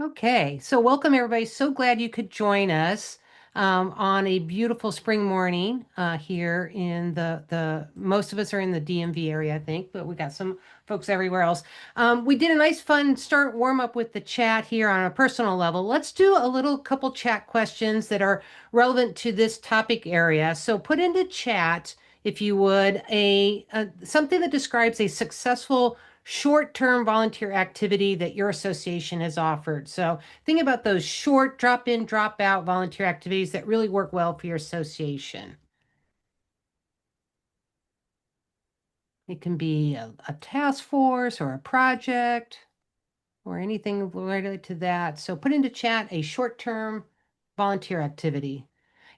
Okay, so welcome everybody. So glad you could join us on a beautiful spring morning here in the most of us are in the DMV area, I think, but we got some folks everywhere else. We did a nice fun start warm up with the chat here on a personal level. Let's do a little couple chat questions that are relevant to this topic area. So put into chat, if you would, a something that describes a successful short-term volunteer activity that your association has offered. So think about those short drop in, drop out volunteer activities that really work well for your association. It can be a task force or a project or anything related to that. So put into chat a short-term volunteer activity.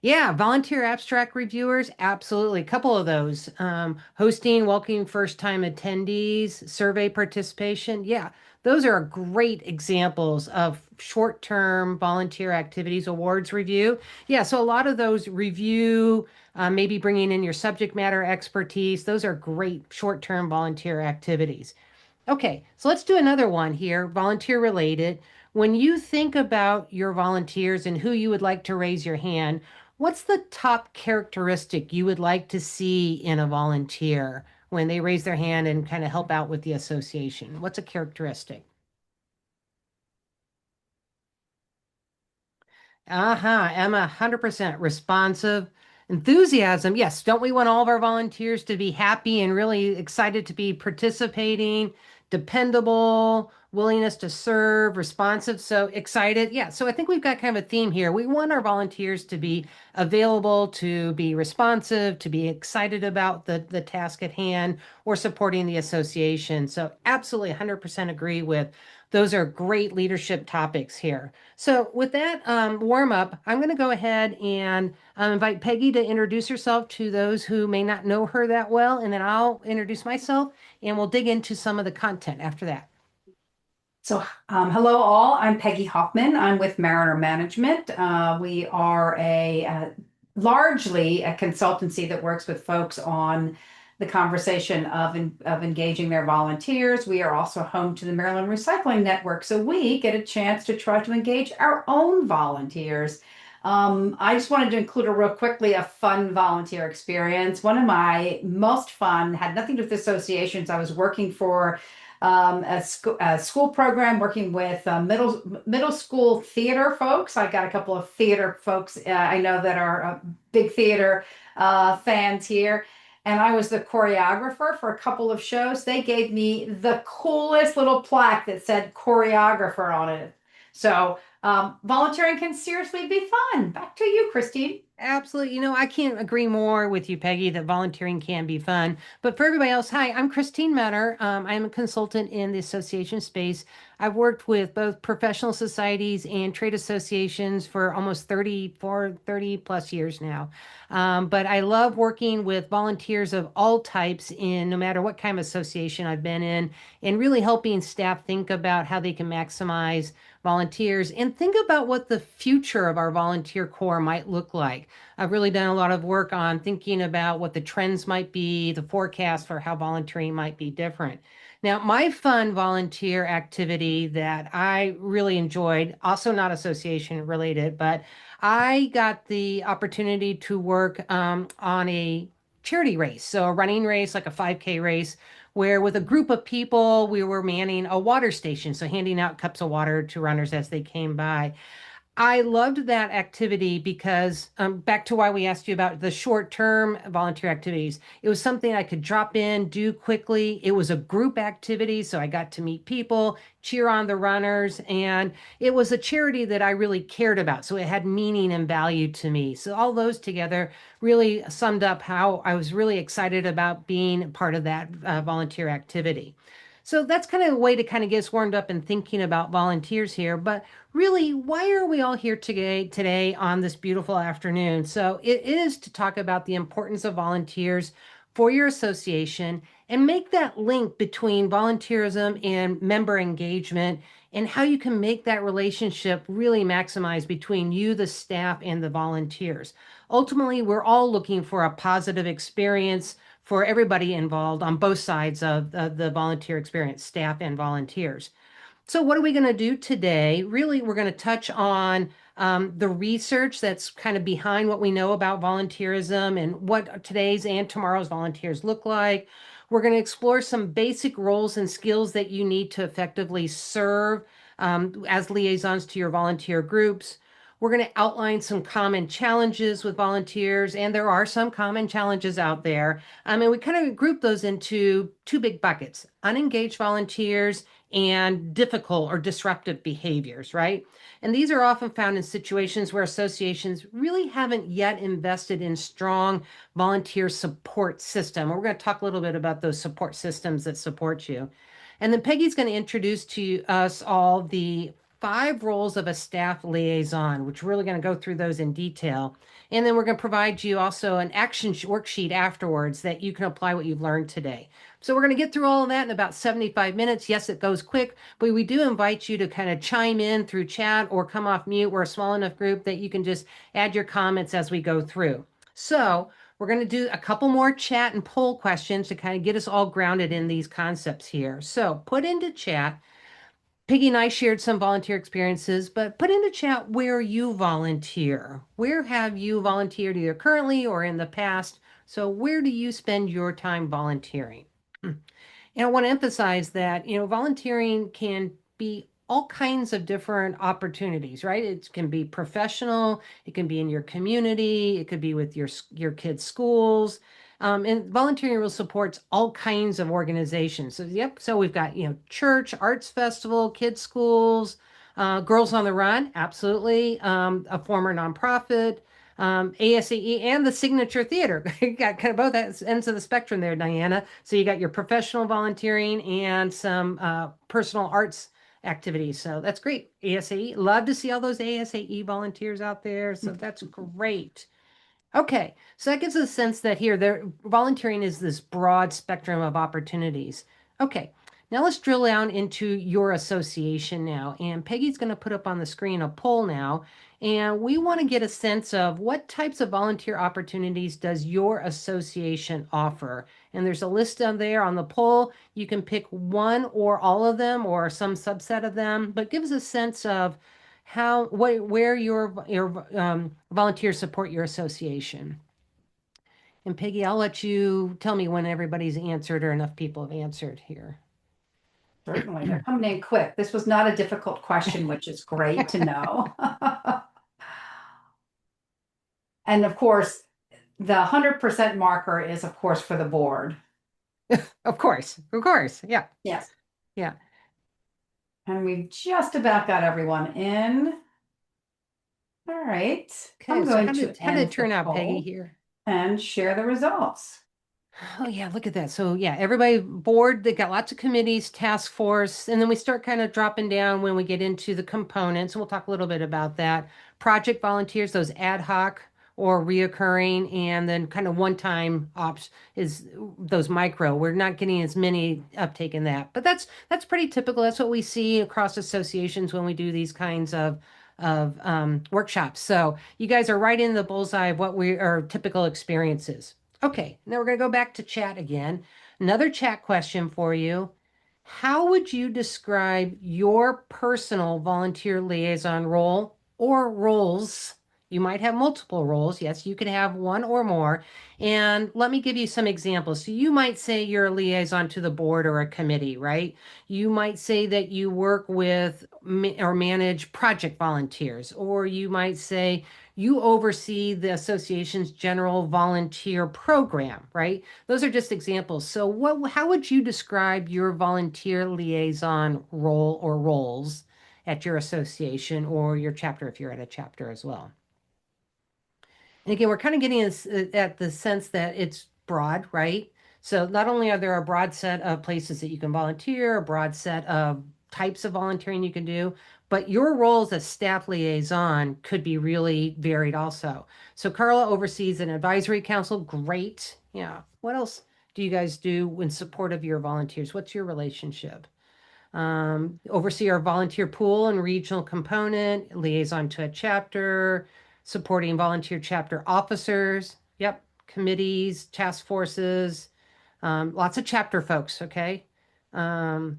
Yeah, volunteer abstract reviewers, absolutely. A couple of those. Hosting, welcoming first-time attendees, survey participation. Yeah, those are great examples of short-term volunteer activities, awards review. Yeah, so a lot of those review, maybe bringing in your subject matter expertise. Those are great short-term volunteer activities. Okay, so let's do another one here, volunteer related. When you think about your volunteers and who you would like to raise your hand, what's the top characteristic you would like to see in a volunteer when they raise their hand and kind of help out with the association? What's a characteristic? Emma, 100% responsive. Enthusiasm. Yes, don't we want all of our volunteers to be happy and really excited to be participating, dependable, willingness to serve, responsive, so excited. Yeah, so I think we've got kind of a theme here. We want our volunteers to be available, to be responsive, to be excited about the task at hand or supporting the association. So absolutely 100% agree with those are great leadership topics here. So with that warm up, I'm going to go ahead and invite Peggy to introduce herself to those who may not know her that well, and then I'll introduce myself and we'll dig into some of the content after that. Hello all. I'm Peggy Hoffman. I'm with Mariner Management. We are largely a consultancy that works with folks on the conversation of engaging their volunteers. We are also home to the Maryland Recycling Network, so we get a chance to try to engage our own volunteers. I just wanted to include real quickly a fun volunteer experience. One of my most fun had nothing to do with associations. I was working for a school program working with middle school theater folks. I got a couple of theater folks I know that are big theater fans here. And I was the choreographer for a couple of shows. They gave me the coolest little plaque that said choreographer on it. So volunteering can seriously be fun. Back to you, Christine. Absolutely. I can't agree more with you, Peggy, that volunteering can be fun. But for everybody else, hi, I'm Christine Menner. I'm a consultant in the association space. I've worked with both professional societies and trade associations for almost 30 plus years now. But I love working with volunteers of all types in no matter what kind of association I've been in, and really helping staff think about how they can maximize volunteers and think about what the future of our volunteer corps might look like. I've really done a lot of work on thinking about what the trends might be, the forecast for how volunteering might be different. Now, my fun volunteer activity that I really enjoyed, also not association related, but I got the opportunity to work on a charity race. So a running race, like a 5K race, where with a group of people, we were manning a water station. So handing out cups of water to runners as they came by. I loved that activity because back to why we asked you about the short-term volunteer activities. It was something I could drop in, do quickly. It was a group activity, so I got to meet people, cheer on the runners, and it was a charity that I really cared about. So it had meaning and value to me. So all those together really summed up how I was really excited about being part of that volunteer activity. So that's kind of a way to kind of get us warmed up and thinking about volunteers here. But really, why are we all here today on this beautiful afternoon? So it is to talk about the importance of volunteers for your association and make that link between volunteerism and member engagement and how you can make that relationship really maximize between you, the staff, and the volunteers. Ultimately, we're all looking for a positive experience for everybody involved on both sides of the volunteer experience, staff and volunteers. So, what are we going to do today? Really, we're going to touch on the research that's kind of behind what we know about volunteerism and what today's and tomorrow's volunteers look like. We're going to explore some basic roles and skills that you need to effectively serve as liaisons to your volunteer groups. We're going to outline some common challenges with volunteers, and there are some common challenges out there. And we kind of group those into two big buckets: unengaged volunteers and difficult or disruptive behaviors, right? And these are often found in situations where associations really haven't yet invested in strong volunteer support system. We're going to talk a little bit about those support systems that support you. And then Peggy's going to introduce to us all the 5 roles of a staff liaison, which we're really going to go through those in detail. And then we're going to provide you also an action worksheet afterwards that you can apply what you've learned today. So we're going to get through all of that in about 75 minutes. Yes, it goes quick, but we do invite you to kind of chime in through chat or come off mute. We're a small enough group that you can just add your comments as we go through. So we're going to do a couple more chat and poll questions to kind of get us all grounded in these concepts here. So put into chat. Piggy and I shared some volunteer experiences, but put into chat where you volunteer. Where have you volunteered either currently or in the past? So where do you spend your time volunteering? And I want to emphasize that, volunteering can be all kinds of different opportunities, right? It can be professional, it can be in your community, it could be with your kids' schools. And volunteering really supports all kinds of organizations. So, yep. So we've got, church, arts festival, kids' schools, Girls on the Run, absolutely. A former nonprofit, ASAE, and the Signature Theater. You got kind of both ends of the spectrum there, Diana. So you got your professional volunteering and some personal arts activities. So that's great. ASAE, love to see all those ASAE volunteers out there. So that's great. Okay, so that gives us a sense that here, there volunteering is this broad spectrum of opportunities. Okay, now let's drill down into your association now. And Peggy's going to put up on the screen a poll now. And we want to get a sense of what types of volunteer opportunities does your association offer? And there's a list on there on the poll. You can pick one or all of them or some subset of them, but give us a sense of where your volunteers support your association. And Peggy, I'll let you tell me when everybody's answered or enough people have answered here. Certainly, they're coming in quick. This was not a difficult question, which is great to know. And of course, the 100% marker is, of course, for the board. Of course, yeah, Yes. yeah. And we've just about got everyone in. All right. Okay, I'm so going how to did it end the turn out, Peggy, poll here? and share the results. Oh yeah, look at that. So yeah, everybody board, they got lots of committees, task force, and then we start kind of dropping down when we get into the components. And we'll talk a little bit about that. Project volunteers, those ad hoc or reoccurring, and then kind of one-time ops is those micro. We're not getting as many uptake in that, but that's pretty typical. That's what we see across associations when we do these kinds of workshops. So you guys are right in the bullseye of what we are typical experiences. Okay, now we're going to go back to chat again. Another chat question for you. How would you describe your personal volunteer liaison role or roles? You might have multiple roles. Yes, you can have one or more. And let me give you some examples. So you might say you're a liaison to the board or a committee, right? You might say that you work with or manage project volunteers, or you might say you oversee the association's general volunteer program, right? Those are just examples. So how would you describe your volunteer liaison role or roles at your association or your chapter if you're at a chapter as well? And again, we're kind of getting at the sense that it's broad, right? So not only are there a broad set of places that you can volunteer, a broad set of types of volunteering you can do, but your role as a staff liaison could be really varied also. So Carla oversees an advisory council. Great. Yeah. What else do you guys do in support of your volunteers? What's your relationship? Oversee our volunteer pool and regional component, liaison to a chapter, supporting volunteer chapter officers. Yep, committees, task forces, lots of chapter folks. Okay. Um,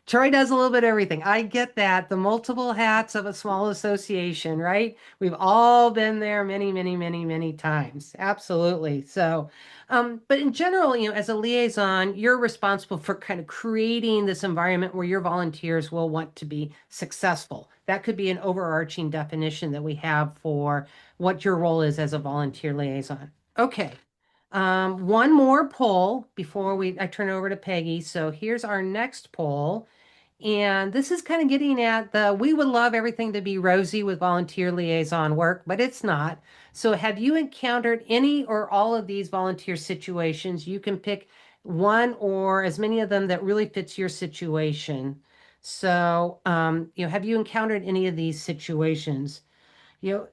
Troy does a little bit of everything. I get that. The multiple hats of a small association, right? We've all been there many, many, many, many times. Absolutely. So, but in general, as a liaison, you're responsible for kind of creating this environment where your volunteers will want to be successful. That could be an overarching definition that we have for what your role is as a volunteer liaison. Okay. One more poll before I turn it over to Peggy. So here's our next poll. And this is kind of getting at we would love everything to be rosy with volunteer liaison work, but it's not. So have you encountered any or all of these volunteer situations? You can pick one or as many of them that really fits your situation. So, have you encountered any of these situations? You know,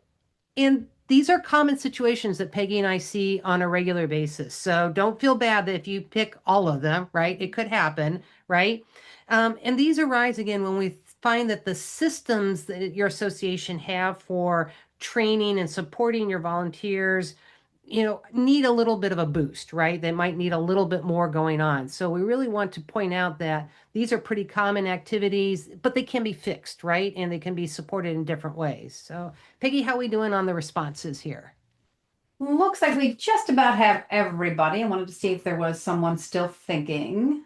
and these are common situations that Peggy and I see on a regular basis. So don't feel bad that if you pick all of them, right? It could happen, right? And these arise again when we find that the systems that your association have for training and supporting your volunteers, need a little bit of a boost, right? They might need a little bit more going on. So we really want to point out that these are pretty common activities, but they can be fixed, right? And they can be supported in different ways. So, Peggy, how are we doing on the responses here? Looks like we just about have everybody. I wanted to see if there was someone still thinking.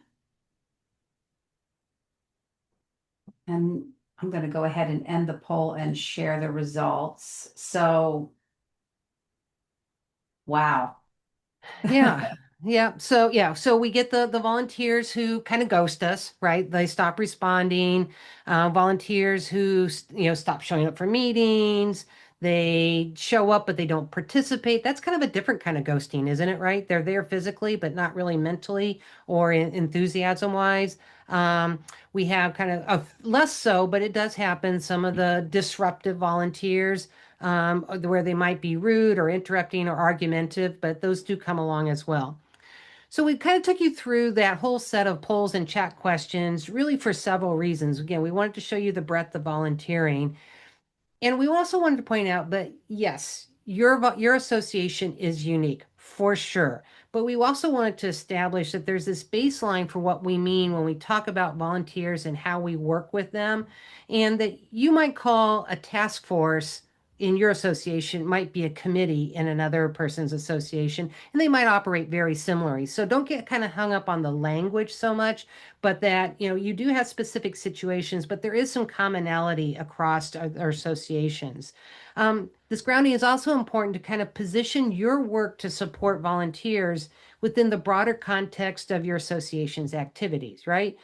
And I'm going to go ahead and end the poll and share the results. So, wow. Yeah. Yeah. So we get the volunteers who kind of ghost us, right? They stop responding. Volunteers who stop showing up for meetings. They show up but they don't participate. That's kind of a different kind of ghosting, isn't it? Right? They're there physically but not really mentally or enthusiasm wise. We have kind of less so, but it does happen. Some of the disruptive volunteers where they might be rude or interrupting or argumentative, but those do come along as well. So we kind of took you through that whole set of polls and chat questions, really for several reasons. Again, we wanted to show you the breadth of volunteering. And we also wanted to point out that yes, your association is unique for sure. But we also wanted to establish that there's this baseline for what we mean when we talk about volunteers and how we work with them, and that you might call a task force in your association might be a committee in another person's association, and they might operate very similarly. So don't get kind of hung up on the language so much, but that you do have specific situations, but there is some commonality across our associations. This grounding is also important to kind of position your work to support volunteers within the broader context of your association's activities, right?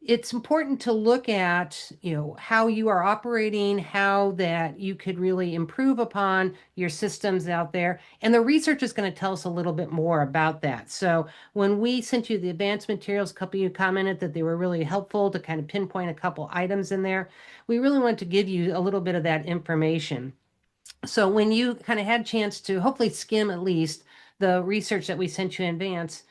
It's important to look at, how you are operating, how that you could really improve upon your systems out there. And the research is going to tell us a little bit more about that. So when we sent you the advanced materials, a couple of you commented that they were really helpful to kind of pinpoint a couple items in there. We really want to give you a little bit of that information. So when you kind of had a chance to hopefully skim at least the research that we sent you in advance,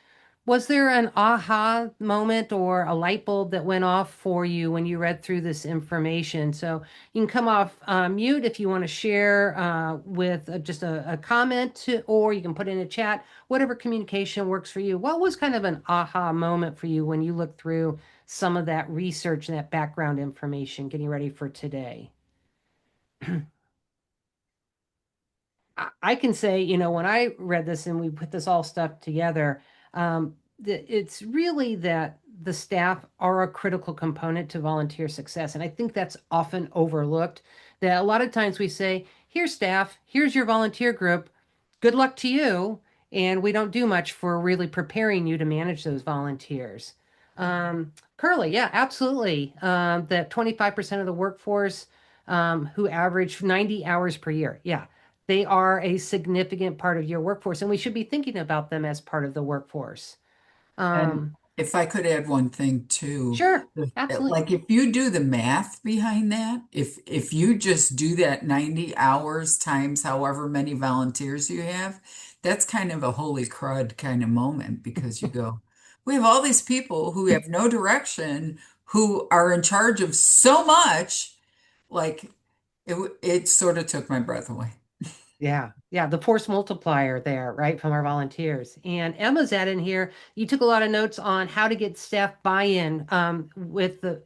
was there an aha moment or a light bulb that went off for you when you read through this information? So you can come off mute if you want to share with just a comment, or you can put in a chat, whatever communication works for you. What was kind of an aha moment for you when you looked through some of that research and that background information getting ready for today? I can say, when I read this and we put this all stuff together, it's really that the staff are a critical component to volunteer success. And I think that's often overlooked. That a lot of times we say, here's staff, here's your volunteer group, good luck to you. And we don't do much for really preparing you to manage those volunteers. Curly, yeah, absolutely. That 25% of the workforce who average 90 hours per year. Yeah, they are a significant part of your workforce, and we should be thinking about them as part of the workforce. And Um, if I could add one thing too, sure, absolutely. like if you do the math behind that, if you just do that 90 hours times however many volunteers you have, that's kind of a holy crud kind of moment because you go, we have all these people who have no direction, who are in charge of so much, like it sort of took my breath away. Yeah, yeah, the force multiplier there, right, from our volunteers. And Emma's add in here, you took a lot of notes on how to get staff buy-in with the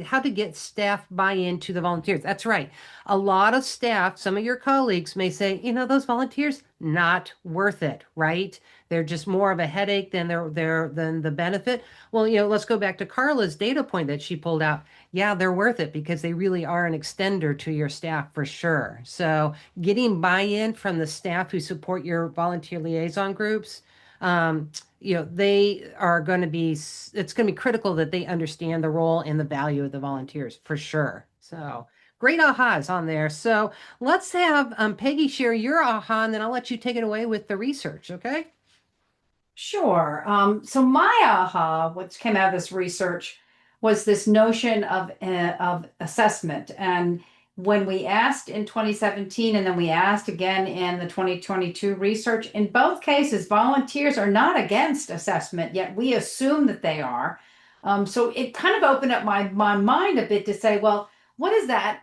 how to get staff buy-in to the volunteers. That's right. A lot of staff, some of your colleagues may say, those volunteers, not worth it, right? They're just more of a headache than than the benefit. Well, let's go back to Carla's data point that she pulled out. Yeah, they're worth it because they really are an extender to your staff for sure. So getting buy-in from the staff who support your volunteer liaison groups, um, they are going to be, it's going to be critical that they understand the role and the value of the volunteers for sure. So great ahas on there. So let's have Peggy share your aha, and then I'll let you take it away with the research, okay? Sure. So my aha, what came out of this research, was this notion of assessment. And when we asked in 2017, and then we asked again in the 2022 research, in both cases, volunteers are not against assessment, yet we assume that they are. So it kind of opened up my mind a bit to say, well, what is that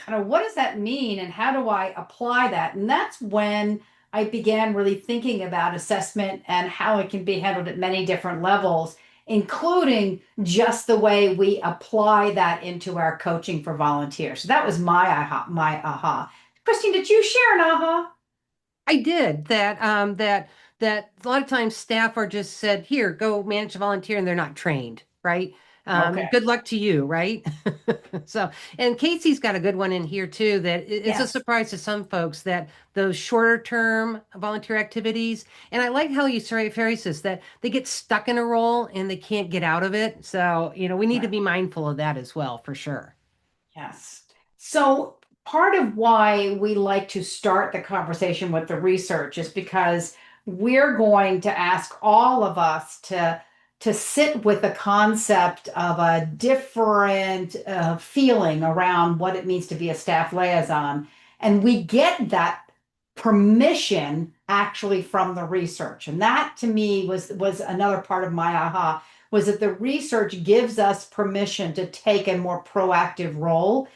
what does that mean, and how do I apply that? And that's when I began really thinking about assessment and how it can be handled at many different levels, including just the way we apply that into our coaching for volunteers. So that was my aha, my aha. Christine, did you share an aha? I did that a lot of times staff are just said, here, go manage a volunteer, and they're not trained, right? Okay. Good luck to you, right? So, and Casey's got a good one in here too, that it's a Yes. surprise to some folks that those shorter term volunteer activities, and I like how you phrase this, that they get stuck in a role and they can't get out of it. So, we need to Right. be mindful of that as well, for sure. Yes. So part of why we like to start the conversation with the research is because we're going to ask all of us to sit with the concept of a different feeling around what it means to be a staff liaison. And we get that permission actually from the research. And that to me was another part of my aha, was that the research gives us permission to take a more proactive role.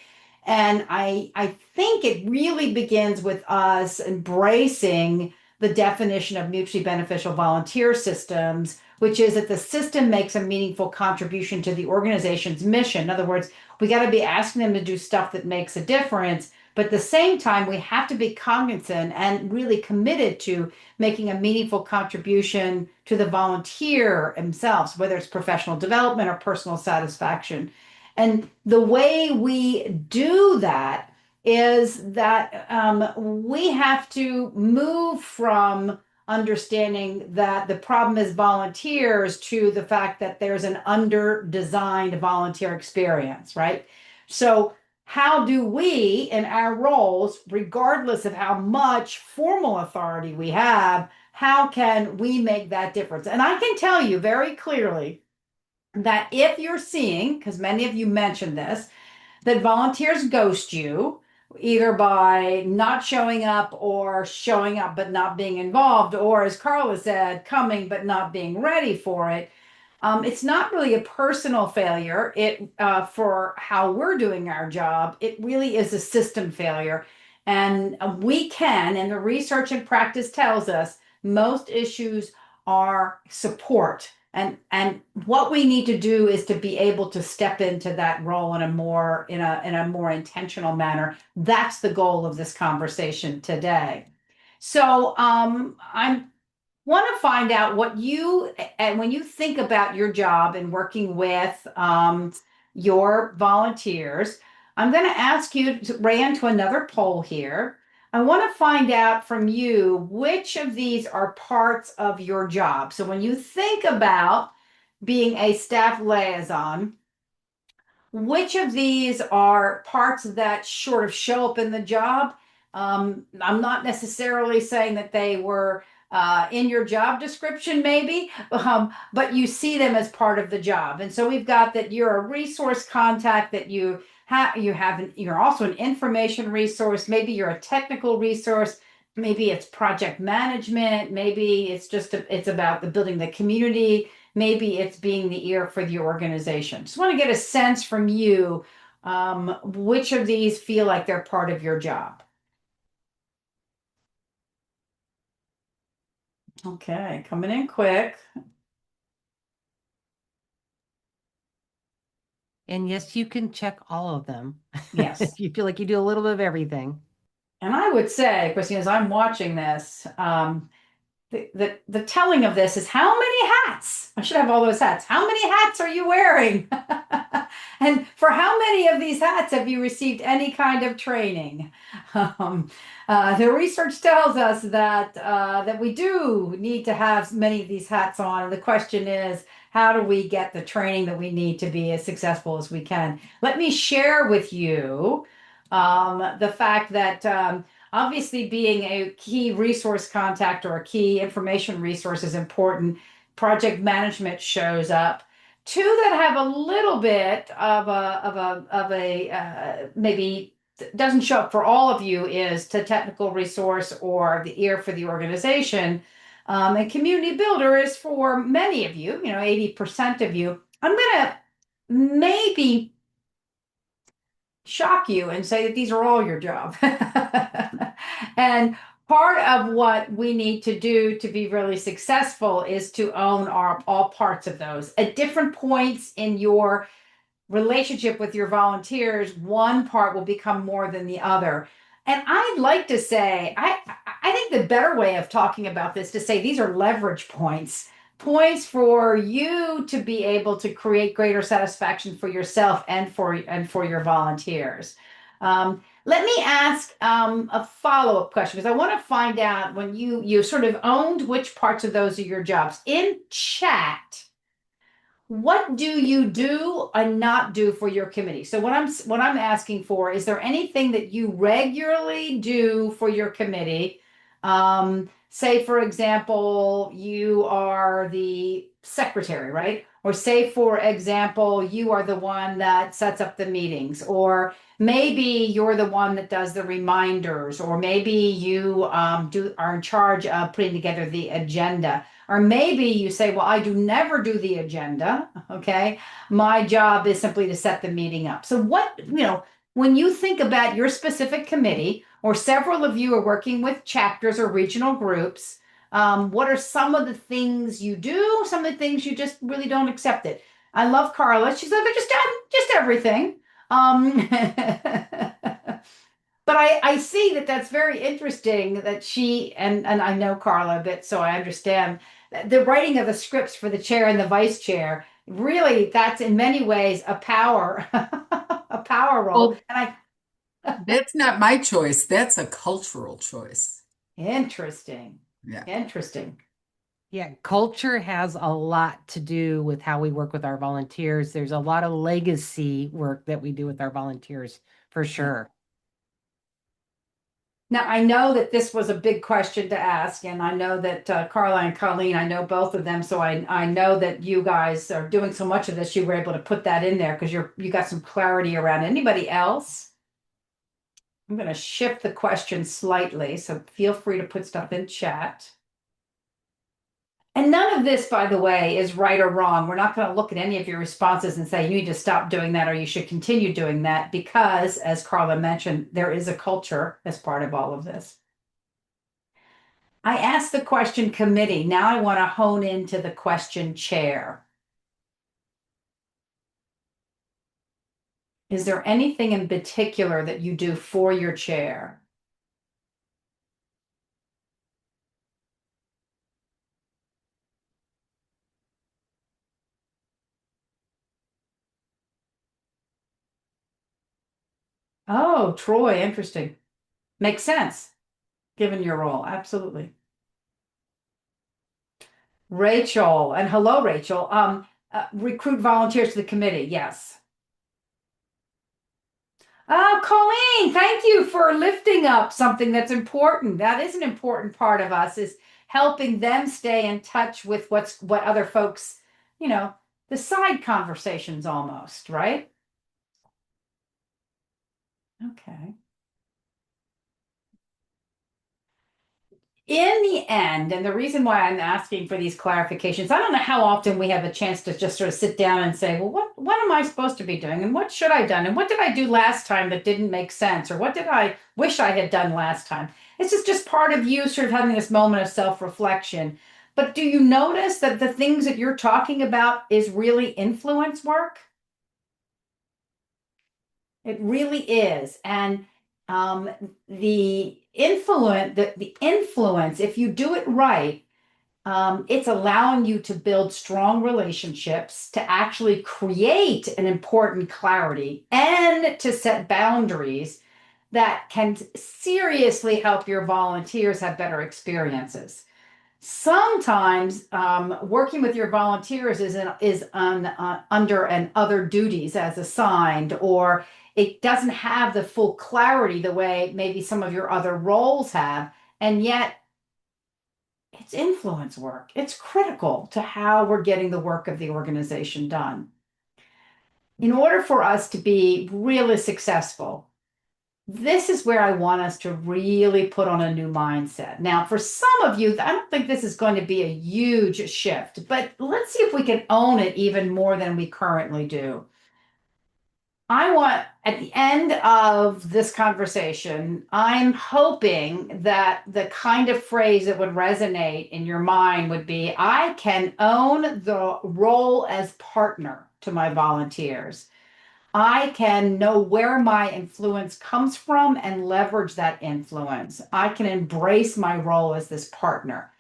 And I think it really begins with us embracing the definition of mutually beneficial volunteer systems, which is that the system makes a meaningful contribution to the organization's mission. In other words, we got to be asking them to do stuff that makes a difference. But at the same time, we have to be cognizant and really committed to making a meaningful contribution to the volunteer themselves, whether it's professional development or personal satisfaction. And the way we do that is that we have to move from understanding that the problem is volunteers to the fact that there's an under-designed volunteer experience, right? So, how do we, in our roles, regardless of how much formal authority we have, how can we make that difference? And I can tell you very clearly that if you're seeing, because many of you mentioned this, that volunteers ghost you either by not showing up or showing up but not being involved, or as Carla said, coming but not being ready for it. It's not really a personal failure. It for how we're doing our job. It really is a system failure, and we can. And the research and practice tells us most issues are support. And what we need to do is to be able to step into that role in a more intentional manner. That's the goal of this conversation today. So I'm want to find out what you, and when you think about your job and working with your volunteers, I'm going to ask you to ran to another poll here. I want to find out from you which of these are parts of your job. So when you think about being a staff liaison, which of these are parts that sort of show up in the job? I'm not necessarily saying that they were in your job description, maybe, but you see them as part of the job. And so we've got that you're a resource contact, that you're also an information resource. Maybe you're a technical resource. Maybe it's project management. Maybe it's about the building the community. Maybe it's being the ear for the organization. Just want to get a sense from you, which of these feel like they're part of your job. Okay, coming in quick. And yes, you can check all of them if Yes. you feel like you do a little bit of everything. And I would say, Christine, as I'm watching this, the telling of this is how many hats? I should have all those hats. How many hats are you wearing? And for how many of these hats have you received any kind of training? Um, the research tells us that we do need to have many of these hats on. And the question is, how do we get the training that we need to be as successful as we can? Let me share with you the fact that obviously, being a key resource contact or a key information resource is important. Project management shows up. Two that have a little bit of a maybe doesn't show up for all of you is the technical resource or the ear for the organization. And community builder is for many of you, 80% of you. I'm going to maybe shock you and say that these are all your job. And part of what we need to do to be really successful is to own all parts of those. At different points in your relationship with your volunteers, one part will become more than the other. And I'd like to say, I think the better way of talking about this to say these are leverage points, points for you to be able to create greater satisfaction for yourself and for your volunteers. Let me ask a follow-up question because I want to find out when you sort of owned which parts of those are your jobs. In chat, what do you do and not do for your committee? So what I'm asking for, is there anything that you regularly do for your committee? Say, for example, you are the secretary, right? Or say, for example, you are the one that sets up the meetings, or maybe you're the one that does the reminders, or maybe you are in charge of putting together the agenda. Or maybe you say, well, I do never do the agenda. Okay. My job is simply to set the meeting up. So, when you think about your specific committee, or several of you are working with chapters or regional groups, what are some of the things you do? Some of the things you just really don't accept it. I love Carla. She's like, just everything. Um, But I see that that's very interesting that and I know Carla a bit, so I understand the writing of the scripts for the chair and the vice chair. Really, that's in many ways a power, a power role. Well, And that's not my choice. That's a cultural choice. interesting, Yeah. interesting. Yeah, culture has a lot to do with how we work with our volunteers. There's a lot of legacy work that we do with our volunteers, for Yeah. sure. Now, I know that this was a big question to ask, and I know that Carla and Colleen, I know both of them, so I know that you guys are doing so much of this, you were able to put that in there because you got some clarity around. Anybody else? I'm going to shift the question slightly, so feel free to put stuff in chat. And none of this, by the way, is right or wrong. We're not going to look at any of your responses and say you need to stop doing that or you should continue doing that because, as Carla mentioned, there is a culture as part of all of this. I asked the question committee. Now I want to hone into the question chair. Is there anything in particular that you do for your chair? Oh, Troy, interesting. Makes sense given your role. Absolutely. Rachel, and hello, Rachel. Recruit volunteers to the committee. Yes. Colleen, thank you for lifting up something that's important. That is an important part of us is helping them stay in touch with what other folks, you know, the side conversations almost, right? Okay. In the end, and the reason why I'm asking for these clarifications, I don't know how often we have a chance to just sort of sit down and say, well, what am I supposed to be doing? And what should I have done? And what did I do last time that didn't make sense? Or what did I wish I had done last time? It's just part of you sort of having this moment of self-reflection. But do you notice that the things that you're talking about is really influence work? It really is. And um, the influence, if you do it right, it's allowing you to build strong relationships, to actually create an important clarity, and to set boundaries that can seriously help your volunteers have better experiences. Sometimes working with your volunteers is under and other duties as assigned, or it doesn't have the full clarity the way maybe some of your other roles have, and yet it's influence work. It's critical to how we're getting the work of the organization done. In order for us to be really successful, this is where I want us to really put on a new mindset. Now, for some of you, I don't think this is going to be a huge shift, but let's see if we can own it even more than we currently do. I want, at the end of this conversation, I'm hoping that the kind of phrase that would resonate in your mind would be, I can own the role as partner to my volunteers. I can know where my influence comes from and leverage that influence. I can embrace my role as this partner.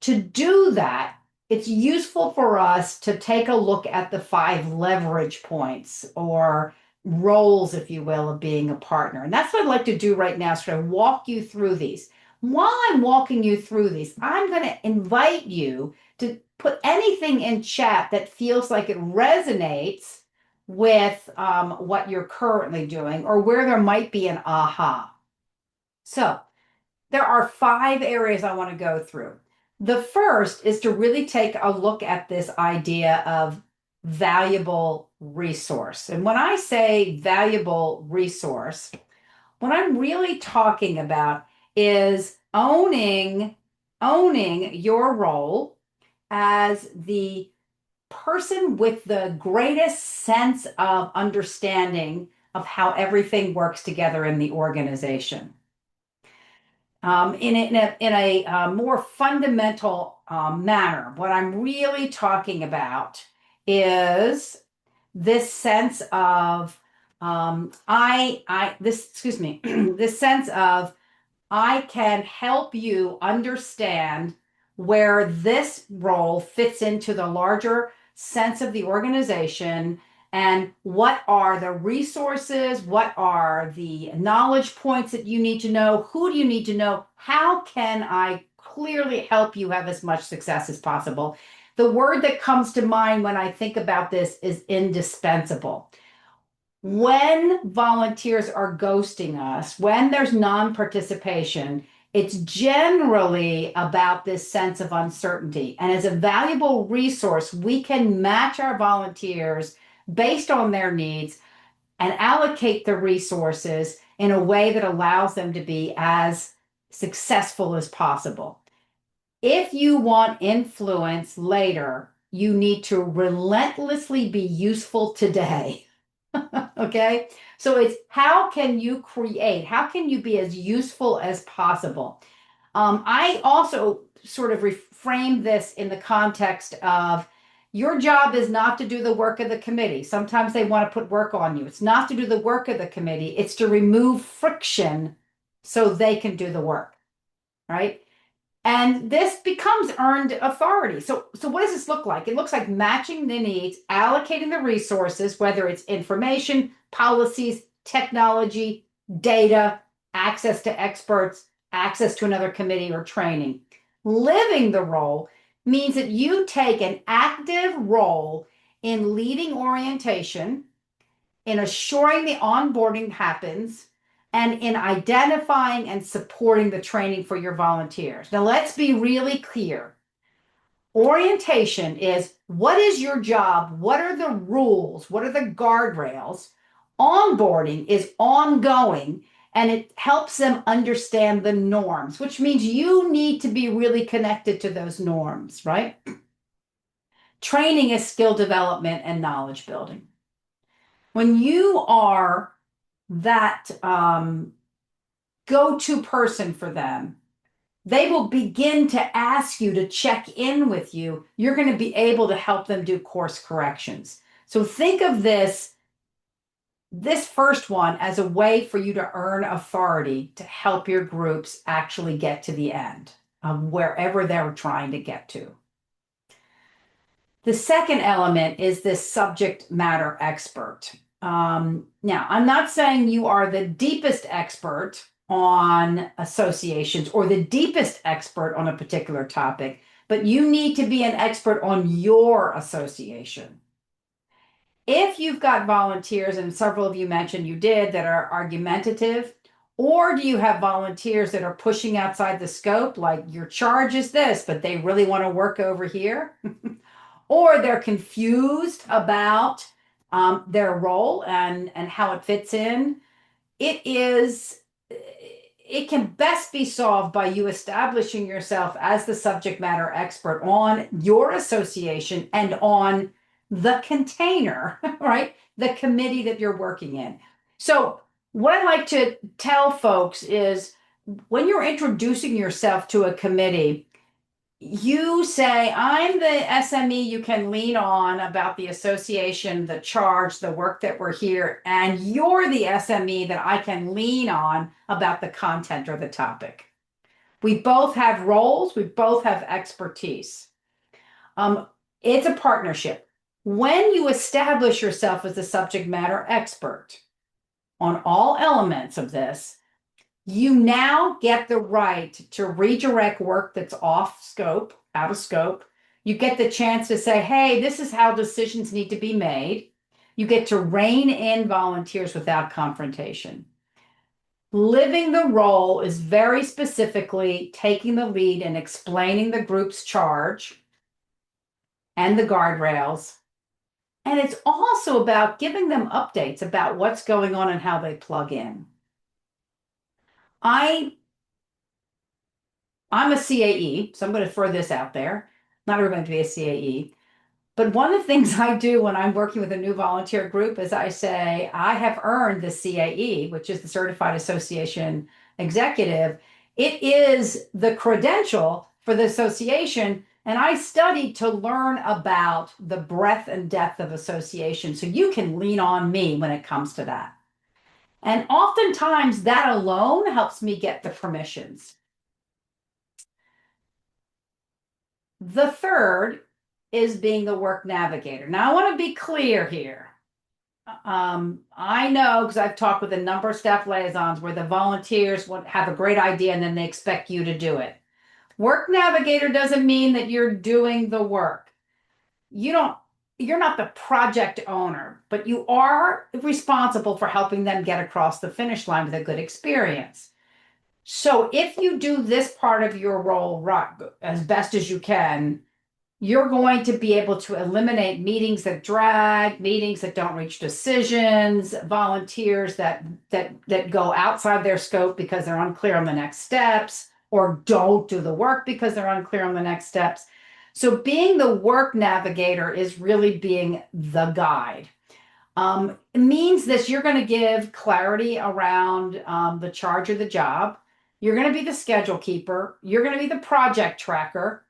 To do that, it's useful for us to take a look at the five leverage points or roles, if you will, of being a partner. And that's what I'd like to do right now. So I walk you through these. While I'm walking you through these, I'm going to invite you to put anything in chat that feels like it resonates with what you're currently doing or where there might be an aha. So there are five areas I want to go through. The first is to really take a look at this idea of valuable resource. And when I say valuable resource, what I'm really talking about is owning your role as the person with the greatest sense of understanding of how everything works together in the organization. In a more fundamental manner, what I'm really talking about is this sense of excuse me, this sense of I can help you understand where this role fits into the larger sense of the organization and what are the resources, what are the knowledge points that you need to know, who do you need to know, how can I clearly help you have as much success as possible. The word that comes to mind when I think about this is indispensable. When volunteers are ghosting us, when there's non-participation, it's generally about this sense of uncertainty. And as a valuable resource, we can match our volunteers based on their needs and allocate the resources in a way that allows them to be as successful as possible. If you want influence later, you need to relentlessly be useful today. Okay. So it's how can you create? How can you be as useful as possible? I also sort of reframe this in the context of your job is not to do the work of the committee. Sometimes they want to put work on you. It's not to do the work of the committee, it's to remove friction so they can do the work, right? And this becomes earned authority. So what does this look like? It looks like matching the needs, allocating the resources, whether it's information, policies, technology, data, access to experts, access to another committee or training. Living the role means that you take an active role in leading orientation, in assuring the onboarding happens, and in identifying and supporting the training for your volunteers. Now, let's be really clear. Orientation is what is your job? What are the rules? What are the guardrails? Onboarding is ongoing and it helps them understand the norms, which means you need to be really connected to those norms, right? Training is skill development and knowledge building. When you are that go-to person for them, they will begin to ask you to check in with you. You're going to be able to help them do course corrections. So think of this first one as a way for you to earn authority to help your groups actually get to the end of wherever they're trying to get to. The second element is this subject matter expert. Now, I'm not saying you are the deepest expert on associations or the deepest expert on a particular topic, but you need to be an expert on your association. If you've got volunteers, and several of you mentioned you did, that are argumentative, or do you have volunteers that are pushing outside the scope, like your charge is this, but they really want to work over here? Or they're confused about their role and how it fits in. It can best be solved by you establishing yourself as the subject matter expert on your association and on the container, right? The committee that you're working in. So, what I like to tell folks is when you're introducing yourself to a committee, you say, I'm the SME you can lean on about the association, the charge, the work that we're here, and you're the SME that I can lean on about the content or the topic. We both have roles, we both have expertise. It's a partnership. When you establish yourself as a subject matter expert on all elements of this, you now get the right to redirect work that's off scope, out of scope. You get the chance to say, hey, this is how decisions need to be made. You get to rein in volunteers without confrontation. Living the role is very specifically taking the lead and explaining the group's charge and the guardrails. And it's also about giving them updates about what's going on and how they plug in. I'm a CAE, so I'm going to throw this out there. Not everybody to be a CAE. But one of the things I do when I'm working with a new volunteer group is I say, I have earned the CAE, which is the Certified Association Executive. It is the credential for the association. And I studied to learn about the breadth and depth of association. So you can lean on me when it comes to that. And oftentimes that alone helps me get the permissions. The third is being the work navigator. Now, I want to be clear here. I know because I've talked with a number of staff liaisons where the volunteers have a great idea and then they expect you to do it. Work navigator doesn't mean that you're doing the work. You're not the project owner, but you are responsible for helping them get across the finish line with a good experience. So if you do this part of your role right, as best as you can, you're going to be able to eliminate meetings that drag, meetings that don't reach decisions, volunteers that go outside their scope because they're unclear on the next steps, or don't do the work because they're unclear on the next steps. So being the work navigator is really being the guide. It means that you're going to give clarity around the charge of the job. You're going to be the schedule keeper. You're going to be the project tracker.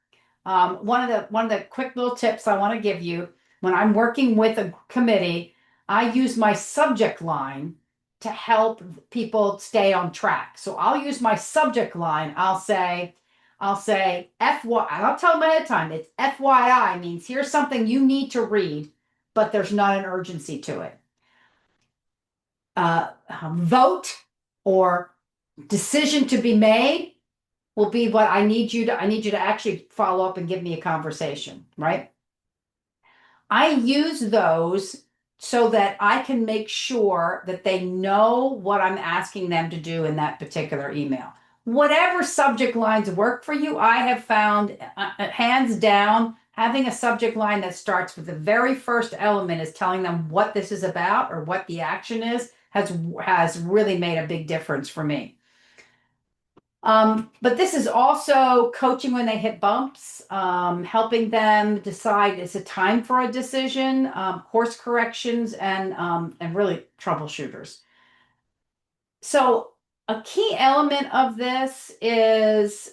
One of the quick little tips I want to give you when I'm working with a committee, I use my subject line to help people stay on track. So I'll use my subject line. I'll say FY. I'll tell them ahead of time. It's FYI means here's something you need to read, but there's not an urgency to it. Vote or decision to be made will be what I need you to actually follow up and give me a conversation, right? I use those so that I can make sure that they know what I'm asking them to do in that particular email. Whatever subject lines work for you, I have found hands down, having a subject line that starts with the very first element is telling them what this is about or what the action is has really made a big difference for me. But this is also coaching when they hit bumps, helping them decide is it time for a decision, course corrections, and really troubleshooters. So a key element of this is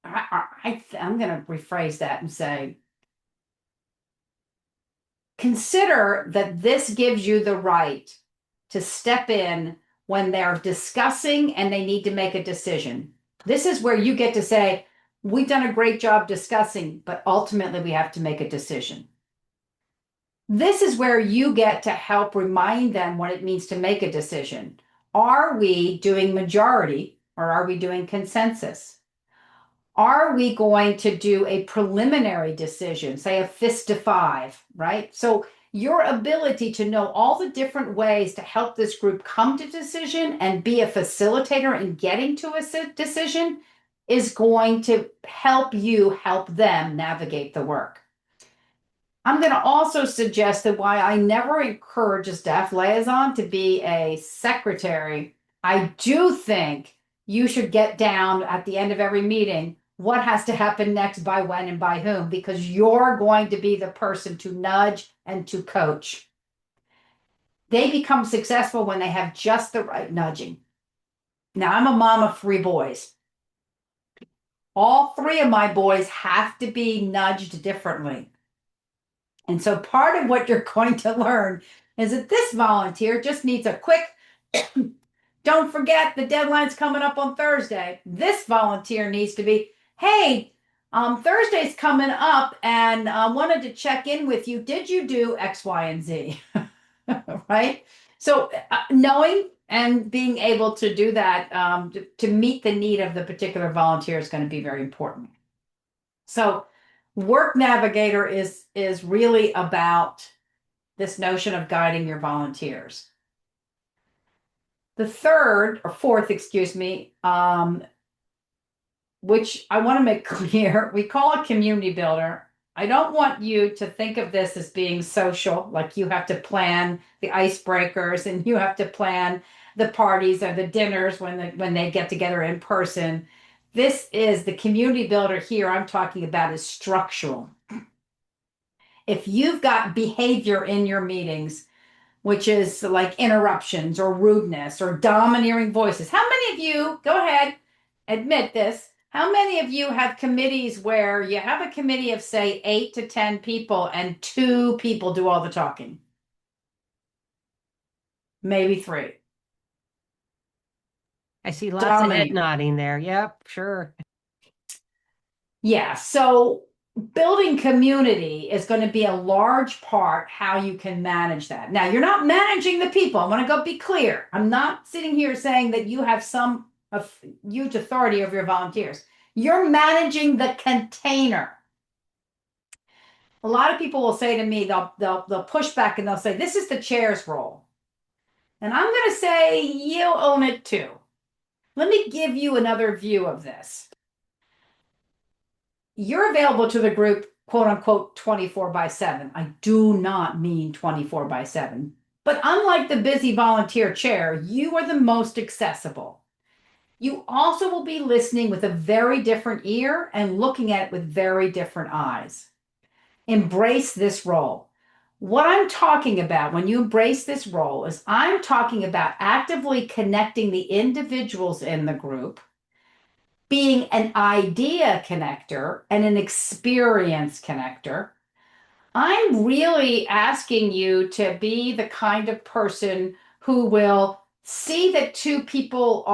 I'm going to rephrase that and say, consider that this gives you the right to step in when they're discussing and they need to make a decision. This is where you get to say, we've done a great job discussing, but ultimately we have to make a decision. This is where you get to help remind them what it means to make a decision. Are we doing majority or are we doing consensus? Are we going to do a preliminary decision, say a fist to five, right? So your ability to know all the different ways to help this group come to decision and be a facilitator in getting to a decision is going to help you help them navigate the work. I'm going to also suggest that why I never encourage a staff liaison to be a secretary, I do think you should get down at the end of every meeting what has to happen next, by when, and by whom, because you're going to be the person to nudge and to coach. They become successful when they have just the right nudging. Now, I'm a mom of 3 boys. All 3 of my boys have to be nudged differently. And so part of what you're going to learn is that this volunteer just needs a quick, don't forget the deadline's coming up on Thursday. This volunteer needs to be, hey, Thursday's coming up and wanted to check in with you. Did you do X, Y, and Z? Right? So knowing and being able to do that to meet the need of the particular volunteer is going to be very important. So Work Navigator is really about this notion of guiding your volunteers. The third or fourth, excuse me, which I want to make clear, we call it community builder. I don't want you to think of this as being social, like you have to plan the icebreakers and you have to plan the parties or the dinners when they get together in person. This is the community builder here I'm talking about is structural. If you've got behavior in your meetings, which is like interruptions or rudeness or domineering voices, how many of you, go ahead, admit this, how many of you have committees where you have a committee of, say, 8 to 10 people and 2 people do all the talking? Maybe 3. I see lots of head Dominating. nodding there. Yep, sure. Yeah, so building community is going to be a large part how you can manage that. Now, you're not managing the people. I want to go be clear. I'm not sitting here saying that you have some huge authority over your volunteers. You're managing the container. A lot of people will say to me, they'll push back and they'll say, this is the chair's role. And I'm going to say, you own it too. Let me give you another view of this. You're available to the group, quote unquote, 24/7. I do not mean 24/7. But unlike the busy volunteer chair, you are the most accessible. You also will be listening with a very different ear and looking at it with very different eyes. Embrace this role. What I'm talking about when you embrace this role is I'm talking about actively connecting the individuals in the group, being an idea connector and an experience connector. I'm really asking you to be the kind of person who will see that 2 people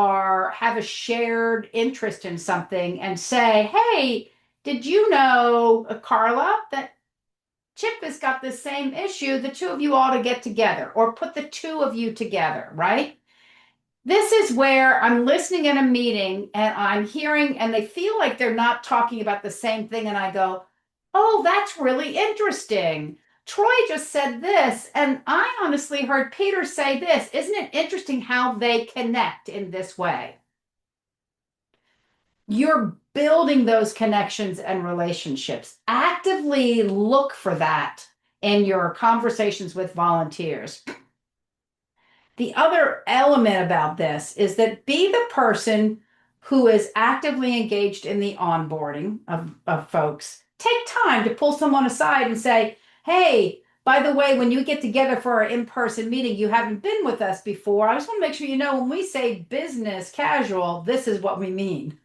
have a shared interest in something and say, hey, did you know, Carla, that Chip has got the same issue. The 2 of you ought to get together or put the 2 of you together, right? This is where I'm listening in a meeting and I'm hearing, and they feel like they're not talking about the same thing. And I go, oh, that's really interesting. Troy just said this, and I honestly heard Peter say this. Isn't it interesting how they connect in this way? You're building those connections and relationships. Actively look for that in your conversations with volunteers. The other element about this is that be the person who is actively engaged in the onboarding of folks. Take time to pull someone aside and say, hey, by the way, when you get together for our in-person meeting, you haven't been with us before. I just want to make sure you know when we say business casual, this is what we mean.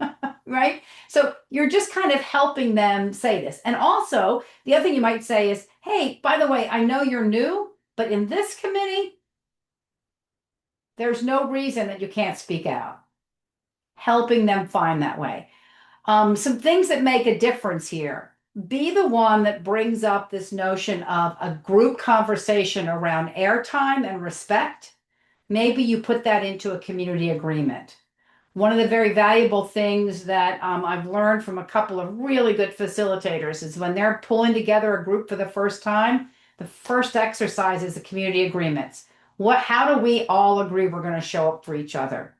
right? So you're just kind of helping them say this. And also, the other thing you might say is, hey, by the way, I know you're new, but in this committee, there's no reason that you can't speak out. Helping them find that way. Some things that make a difference here. Be the one that brings up this notion of a group conversation around airtime and respect. Maybe you put that into a community agreement. One of the very valuable things that I've learned from a couple of really good facilitators is when they're pulling together a group for the first time, the first exercise is the community agreements. How do we all agree we're going to show up for each other?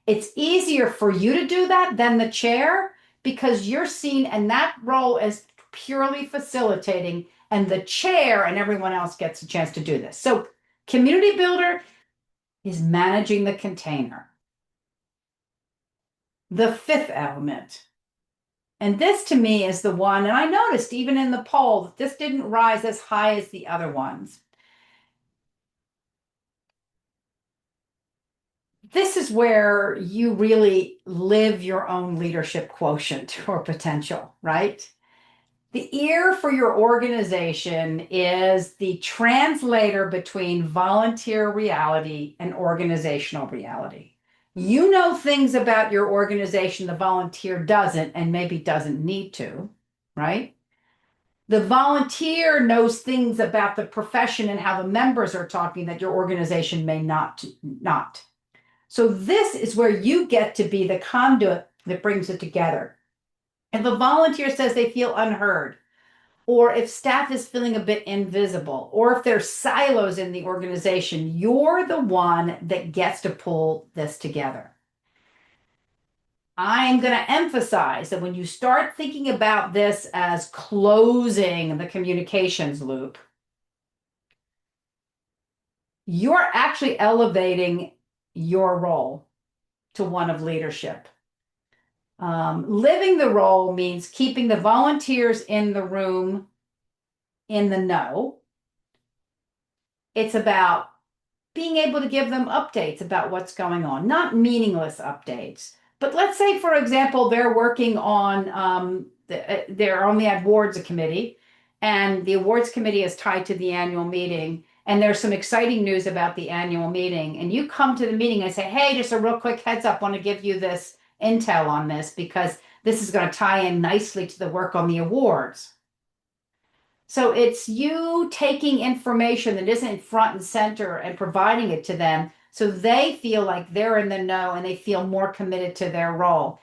It's easier for you to do that than the chair because you're seen in that role as purely facilitating, and the chair and everyone else gets a chance to do this. So, community builder is managing the container. The fifth element, and this to me is the one, and I noticed even in the poll that this didn't rise as high as the other ones. This is where you really live your own leadership quotient or potential, right? The ear for your organization is the translator between volunteer reality and organizational reality. You know things about your organization the volunteer doesn't and maybe doesn't need to, right? The volunteer knows things about the profession and how the members are talking that your organization may not. So this is where you get to be the conduit that brings it together. If a volunteer says they feel unheard, or if staff is feeling a bit invisible, or if there's silos in the organization, you're the one that gets to pull this together. I'm going to emphasize that when you start thinking about this as closing the communications loop, you're actually elevating your role to one of leadership. Living the role means keeping the volunteers in the room in the know. It's about being able to give them updates about what's going on, not meaningless updates. But let's say, for example, they're working on they're on the awards committee, and the awards committee is tied to the annual meeting, and there's some exciting news about the annual meeting, and you come to the meeting and say, hey, just a real quick heads up, want to give you this intel on this because this is going to tie in nicely to the work on the awards. So it's you taking information that isn't front and center and providing it to them so they feel like they're in the know and they feel more committed to their role.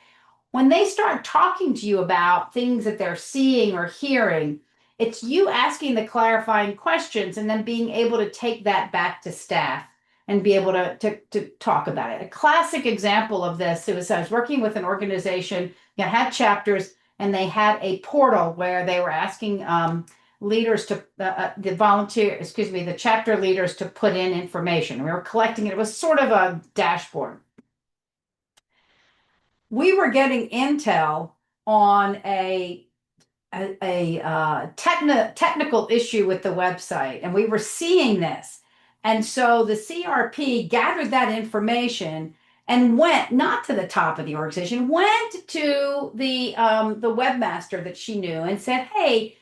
When they start talking to you about things that they're seeing or hearing, it's you asking the clarifying questions and then being able to take that back to staff and be able to talk about it. A classic example of this was I was working with an organization that had chapters, and they had a portal where they were asking leaders to the chapter leaders to put in information. We were collecting it. It was sort of a dashboard. We were getting intel on a technical issue with the website, and we were seeing this. And so the CRP gathered that information and went not to the top of the organization, went to the webmaster that she knew and said, hey,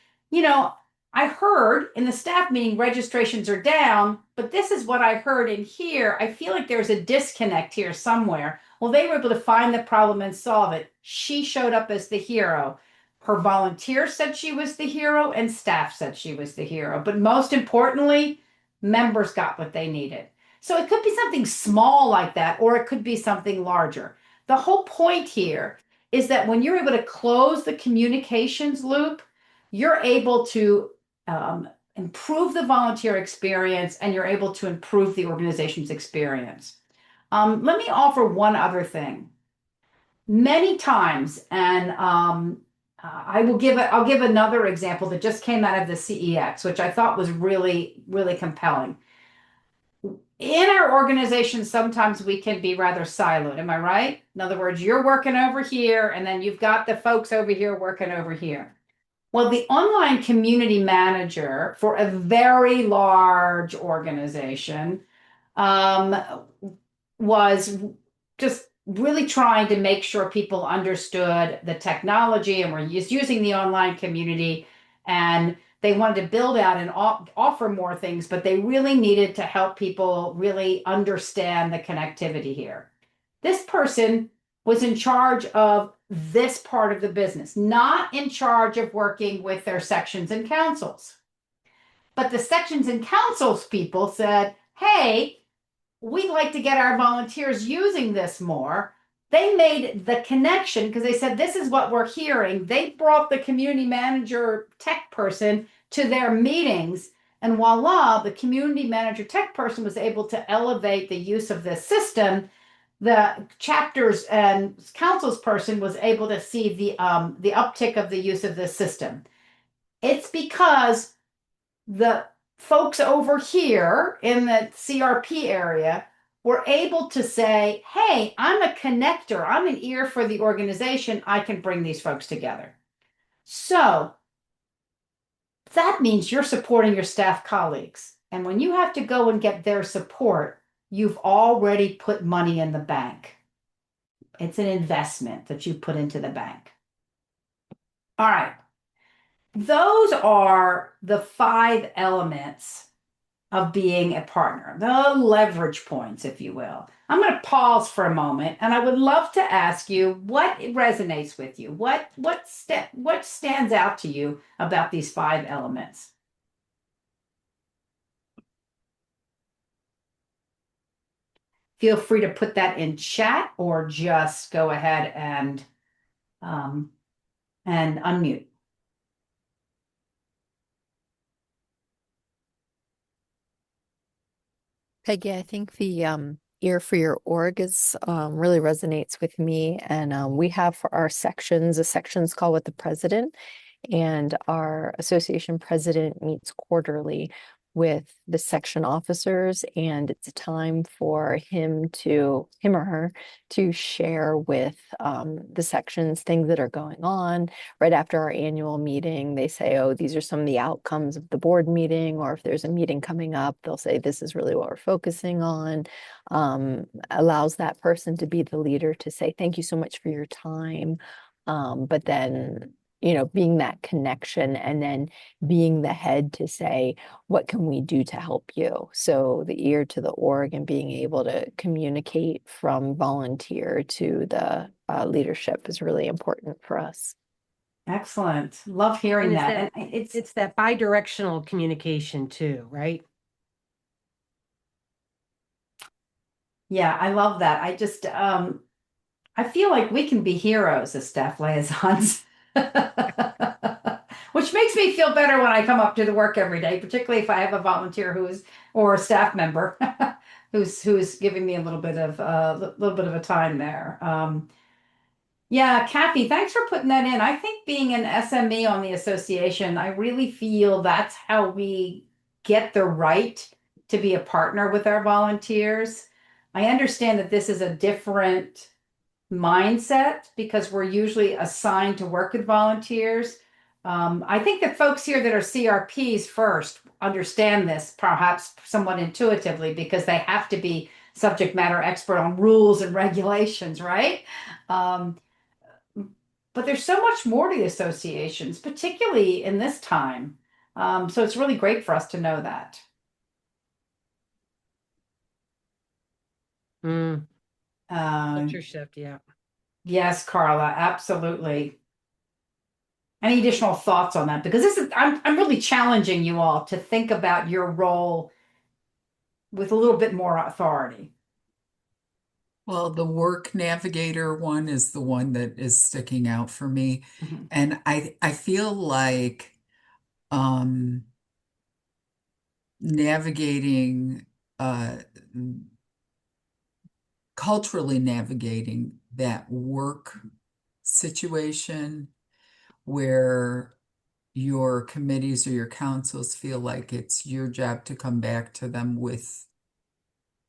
I heard in the staff meeting registrations are down, but this is what I heard in here. I feel like there's a disconnect here somewhere. Well, they were able to find the problem and solve it. She showed up as the hero. Her volunteers said she was the hero, and staff said she was the hero. But most importantly, members got what they needed. So it could be something small like that, or it could be something larger. The whole point here is that when you're able to close the communications loop, you're able to improve the volunteer experience, and you're able to improve the organization's experience. Let me offer one other thing. Many times, and I'll give another example that just came out of the CEX, which I thought was really, really compelling. In our organization, sometimes we can be rather siloed. Am I right? In other words, you're working over here, and then you've got the folks over here working over here. Well, the online community manager for a very large organization was just really trying to make sure people understood the technology and were just using the online community. And they wanted to build out and offer more things, but they really needed to help people really understand the connectivity here. This person was in charge of this part of the business, not in charge of working with their sections and councils. But the sections and councils people said, hey, we'd like to get our volunteers using this more. They made the connection because they said, this is what we're hearing. They brought the community manager tech person to their meetings. And voila, the community manager tech person was able to elevate the use of this system. The chapters and councils person was able to see the uptick of the use of this system. It's because the folks over here in the CRP area were able to say, hey, I'm a connector, I'm an ear for the organization, I can bring these folks together. So that means you're supporting your staff colleagues. And when you have to go and get their support, you've already put money in the bank. It's an investment that you put into the bank. All right. Those are the 5 elements of being a partner, the leverage points, if you will. I'm going to pause for a moment, and I would love to ask you what resonates with you. What stands out to you about these 5 elements? Feel free to put that in chat or just go ahead and unmute. Peggy, I think the ear for your org is really resonates with me. And we have for our sections a sections call with the president, and our association president meets quarterly with the section officers, and it's a time for him or her to share with the sections things that are going on. Right after our annual meeting, they say, oh, these are some of the outcomes of the board meeting, or if there's a meeting coming up, they'll say, this is really what we're focusing on. Allows that person to be the leader to say, thank you so much for your time. But then, being that connection and then being the head to say, what can we do to help you? So the ear to the org and being able to communicate from volunteer to the leadership is really important for us. Excellent. Love hearing And that. And it's that bi-directional communication too, right? yeah, I love that. I feel like we can be heroes as staff liaisons, which makes me feel better when I come up to the work every day, particularly if I have a volunteer or a staff member who's giving me a little bit of a time there. Yeah, Kathy, thanks for putting that in. I think being an SME on the association, I really feel that's how we get the right to be a partner with our volunteers. I understand that this is a different mindset because we're usually assigned to work with volunteers. I think that folks here that are CRPs first understand this perhaps somewhat intuitively because they have to be subject matter expert on rules and regulations, right? Um, but there's so much more to the associations, particularly in this time. So it's really great for us to know that. Mm, Uh, culture shift, yeah. yes, Carla, absolutely. Any additional thoughts on that? Because I'm really challenging you all to think about your role with a little bit more authority. Well, the work navigator one is the one that is sticking out for me. Mhm. And I feel like um, navigating, uh, culturally navigating that work situation where your committees or your councils feel like it's your job to come back to them with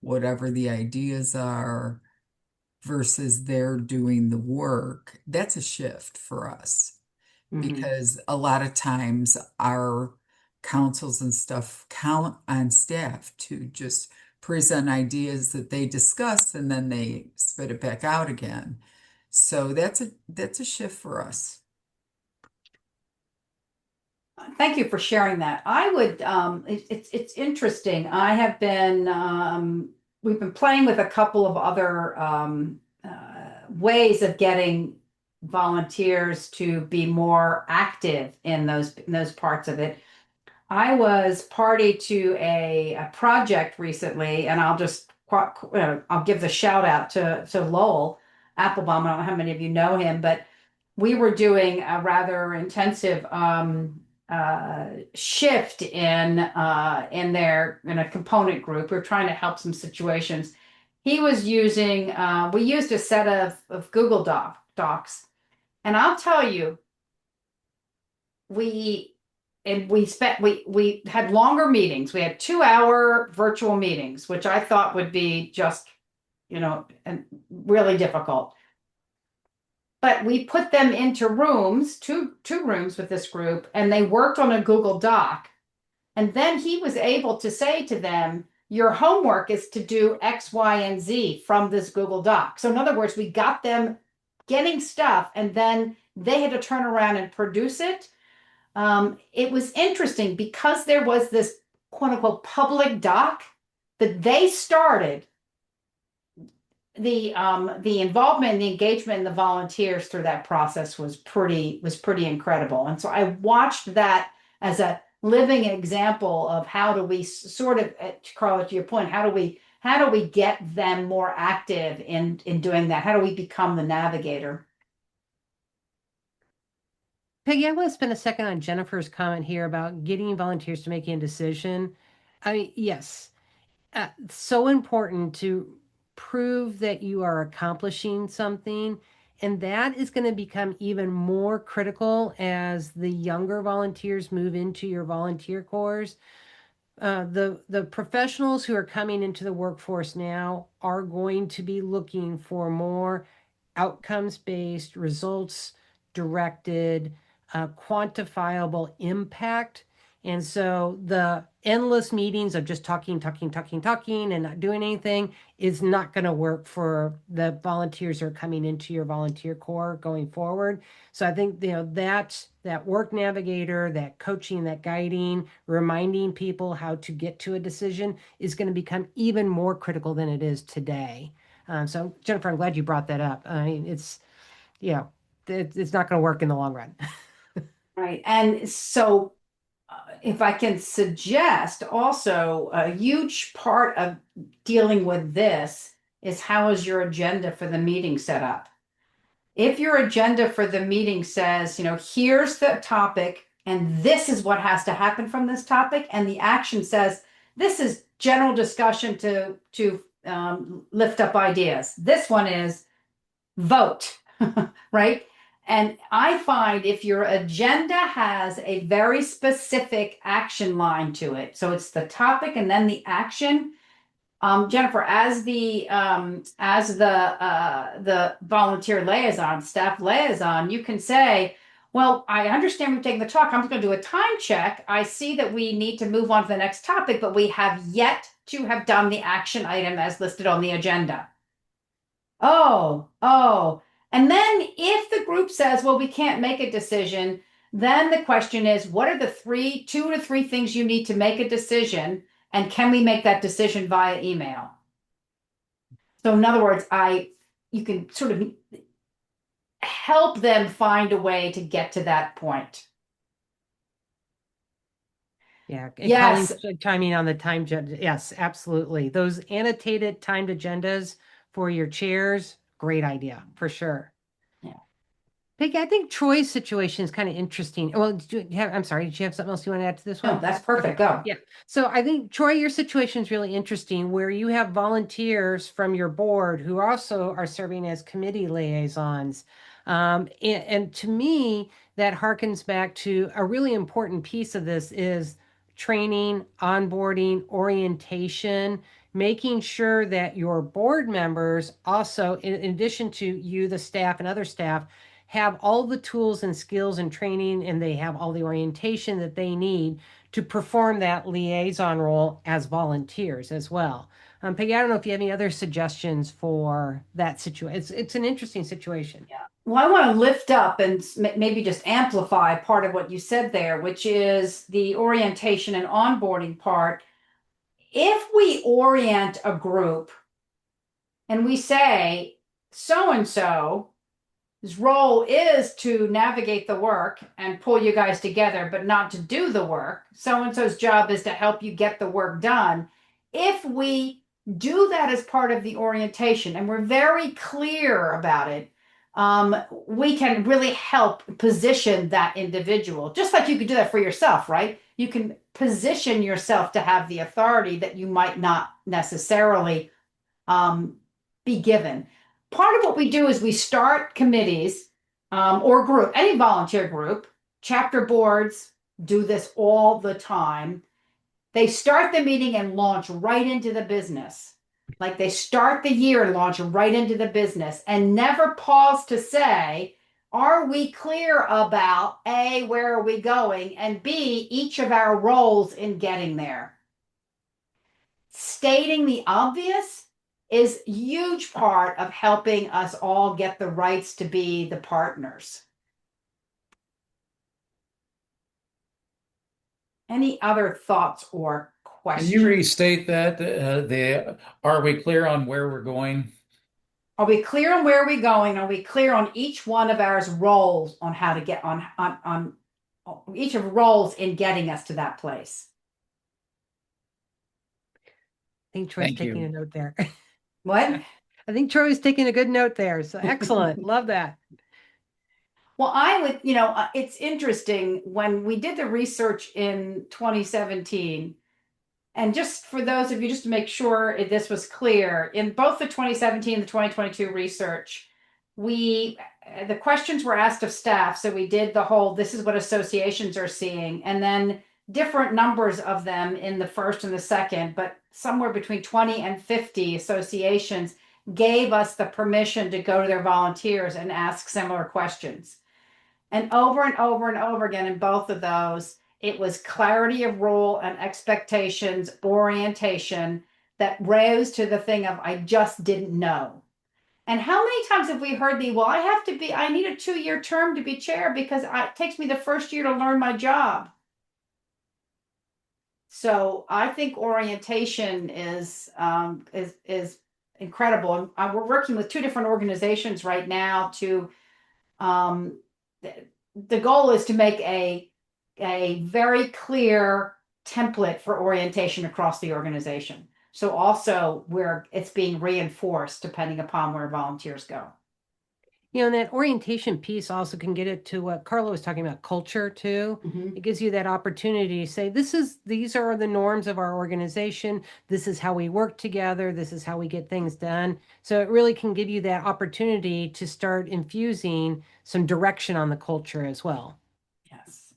whatever the ideas are versus they're doing the work, that's a shift for us Mhm. because a lot of times our councils and stuff count on staff to just present ideas that they discuss and then they spit it back out again. So that's a shift for us. Thank you for sharing that. I would, it's interesting. I have been, we've been playing with a couple of other ways of getting volunteers to be more active in those parts of it. I was party to a project recently, and I'll give the shout out to Lowell Applebaum. I don't know how many of you know him, but we were doing a rather intensive shift in a component group. We are trying to help some situations. He was using we used a set of Google Docs, and I'll tell you, we we had longer meetings. We had 2 hour virtual meetings, which I thought would be just, and really difficult. But we put them into rooms, two rooms with this group, and they worked on a Google Doc. And then he was able to say to them, your homework is to do X, Y, and Z from this Google Doc. So in other words, we got them getting stuff, and then they had to turn around and produce it. It was interesting because there was this quote unquote public doc that they started. The involvement and the engagement and the volunteers through that process was pretty incredible. And so I watched that as a living example of how do we sort of, Carla, to your point, how do we get them more active in doing that? How do we become the navigator? Peggy, I want to spend a second on Jennifer's comment here about getting volunteers to making a decision. I mean, yes, so important to prove that you are accomplishing something. And that is going to become even more critical as the younger volunteers move into your volunteer corps. The professionals who are coming into the workforce now are going to be looking for more outcomes based, results directed, quantifiable impact. And so the endless meetings of just talking, talking, talking, talking, and not doing anything is not going to work for the volunteers who are coming into your volunteer corps going forward. So I think that work navigator, that coaching, that guiding, reminding people how to get to a decision is going to become even more critical than it is today. So Jennifer, I'm glad you brought that up. I mean, you know, it's not going to work in the long run. Right. And so, if I can suggest also, a huge part of dealing with this is how is your agenda for the meeting set up? If your agenda for the meeting says, here's the topic and this is what has to happen from this topic, and the action says, this is general discussion to lift up ideas. This one is vote, right? And I find if your agenda has a very specific action line to it, so it's the topic and then the action. Jennifer, as the volunteer liaison, staff liaison, you can say, well, I understand we're taking the talk. I'm just going to do a time check. I see that we need to move on to the next topic, but we have yet to have done the action item as listed on the agenda. Oh, oh. And then if the group says, well, we can't make a decision, then the question is, what are the 2 to 3 things you need to make a decision? And can we make that decision via email? So in other words, you can sort of help them find a way to get to that point. Yeah, and Yes. Colleen's chiming on the time. Yes, absolutely. Those annotated timed agendas for your chairs, great idea for sure. Yeah. Peggy, I think Troy's situation is kind of interesting. Well, I'm sorry, did you have something else you want to add to this one? No, that's perfect. Okay. Go. Yeah. So I think, Troy, your situation is really interesting where you have volunteers from your board who also are serving as committee liaisons. And to me, that harkens back to a really important piece of this is training, onboarding, orientation, making sure that your board members also, in addition to you, the staff, and other staff, have all the tools and skills and training, and they have all the orientation that they need to perform that liaison role as volunteers as well. Peggy, I don't know if you have any other suggestions for that situation. It's an interesting situation. Yeah. Well, I want to lift up and maybe just amplify part of what you said there, which is the orientation and onboarding part. If we orient a group and we say so and so, his role is to navigate the work and pull you guys together, but not to do the work. So and so's job is to help you get the work done. If we do that as part of the orientation and we're very clear about it, we can really help position that individual, just like you could do that for yourself, right? You can position yourself to have the authority that you might not necessarily um, be given. Part of what we do is we start committees or group, any volunteer group, chapter boards do this all the time. They start the meeting and launch right into the business. Like they start the year and launch right into the business and never pause to say, are we clear about A, where are we going? And B, each of our roles in getting there. Stating the obvious is a huge part of helping us all get the rights to be the partners. Any other thoughts or Can you questions? restate that? Are we clear on where we're going? Are we clear on where we're going? Are we clear on each one of our roles on how to get on each of roles in getting us to that place? I think Troy's Thank taking a you. note there. What? I think Troy's taking a good note there. So excellent. Love that. Well, I would, it's interesting when we did the research in 2017. And just for those of you, just to make sure this was clear, in both the 2017 and the 2022 research, the questions were asked of staff. So we did the whole, this is what associations are seeing, and then different numbers of them in the first and the second, but somewhere between 20 and 50 associations gave us the permission to go to their volunteers and ask similar questions. And over and over and over again in both of those, it was clarity of role and expectations, orientation that rose to the thing of, I just didn't know. And how many times have we heard well, I need a 2-year term to be chair because it takes me the first year to learn my job. So I think orientation is incredible. And we're working with 2 different organizations right now to the goal is to make a very clear template for orientation across the organization. So also where it's being reinforced depending upon where volunteers go. And that orientation piece also can get it to what Carla was talking about, culture too. Mm-hmm. It gives you that opportunity to say, these are the norms of our organization. This is how we work together. This is how we get things done. So it really can give you that opportunity to start infusing some direction on the culture as well. Yes.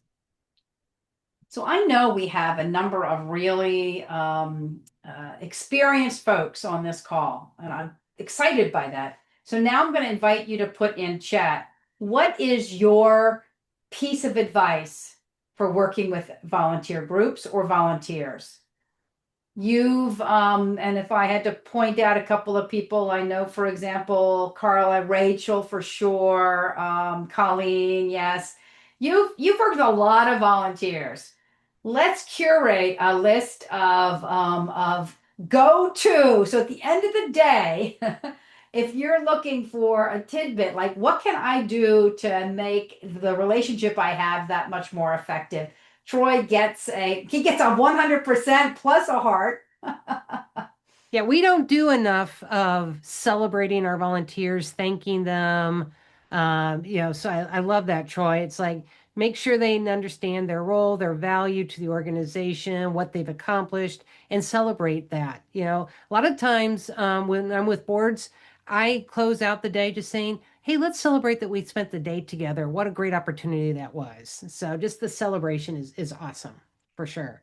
So I know we have a number of really experienced folks on this call, and I'm excited by that. So now I'm going to invite you to put in chat, what is your piece of advice for working with volunteer groups or volunteers? And if I had to point out a couple of people, I know, for example, Carla, Rachel for sure, Colleen, yes. You've worked with a lot of volunteers. Let's curate a list of go-to. So at the end of the day, if you're looking for a tidbit, like what can I do to make the relationship I have that much more effective? Troy gets a 100% plus a heart. Yeah, we don't do enough of celebrating our volunteers, thanking them. So I love that, Troy. It's like make sure they understand their role, their value to the organization, what they've accomplished, and celebrate that. A lot of times when I'm with boards, I close out the day just saying, hey, let's celebrate that we spent the day together. What a great opportunity that was. So just the celebration is awesome for sure.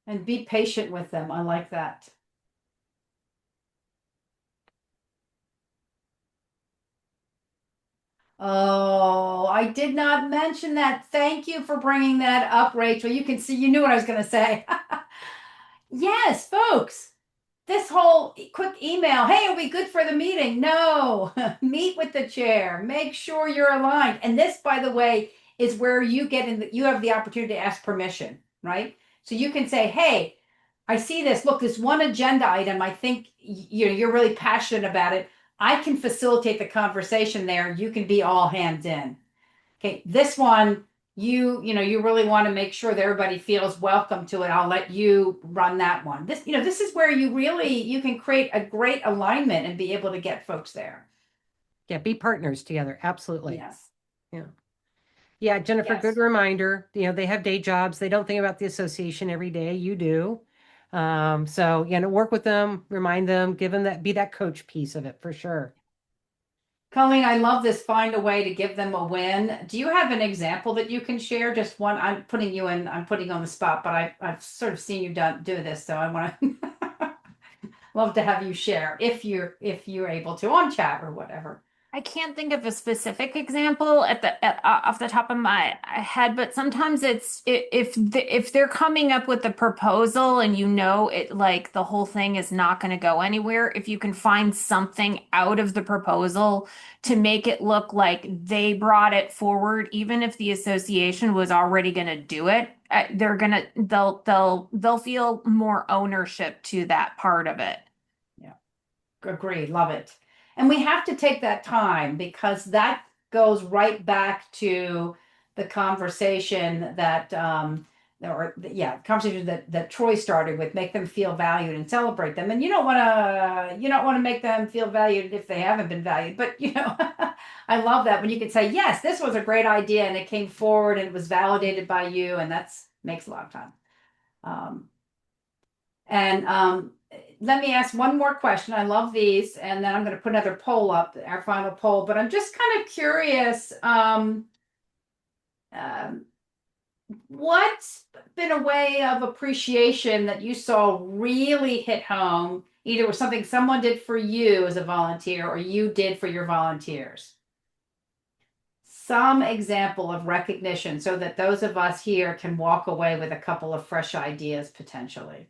And be patient with them. I like that. Oh, I did not mention that. Thank you for bringing that up, Rachel. You can see, you knew what I was going to say. Yes, folks, this whole quick email, hey, are we good for the meeting? No, meet with the chair, make sure you're aligned. And this, by the way, is where you get in, you have the opportunity to ask permission, right? So you can say, hey, I see this. Look, this one agenda item, I think you're really passionate about it. I can facilitate the conversation there. You can be all hands in. Okay, this one, you really want to make sure that everybody feels welcome to it. I'll let you run that one. This is where you can create a great alignment and be able to get folks there. Yeah, be partners together. Absolutely. Yes. Yeah. Yeah, Jennifer, Yes. good reminder. They have day jobs. They don't think about the association every day. You do. So, work with them, remind them, give them be that coach piece of it for sure. Colleen, I love this. Find a way to give them a win. Do you have an example that you can share? Just one. I'm putting you on the spot, but I've sort of seen you do this, so I want to love to have you share if you're able to on chat or whatever. I can't think of a specific example off the top of my head, but sometimes if they're coming up with a proposal and it like the whole thing is not going to go anywhere, if you can find something out of the proposal to make it look like they brought it forward, even if the association was already going to do it, they'll feel more ownership to that part of it. Yeah. Agree, love it. And we have to take that time because that goes right back to the conversation conversation that Troy started with, make them feel valued and celebrate them. And you don't want to make them feel valued if they haven't been valued. But I love that when you can say, yes, this was a great idea and it came forward and it was validated by you, and that's makes a lot of time. And let me ask one more question. I love these, and then I'm going to put another poll up, our final poll. But I'm just kind of curious, what's been a way of appreciation that you saw really hit home, either with something someone did for you as a volunteer or you did for your volunteers? Some example of recognition so that those of us here can walk away with a couple of fresh ideas potentially.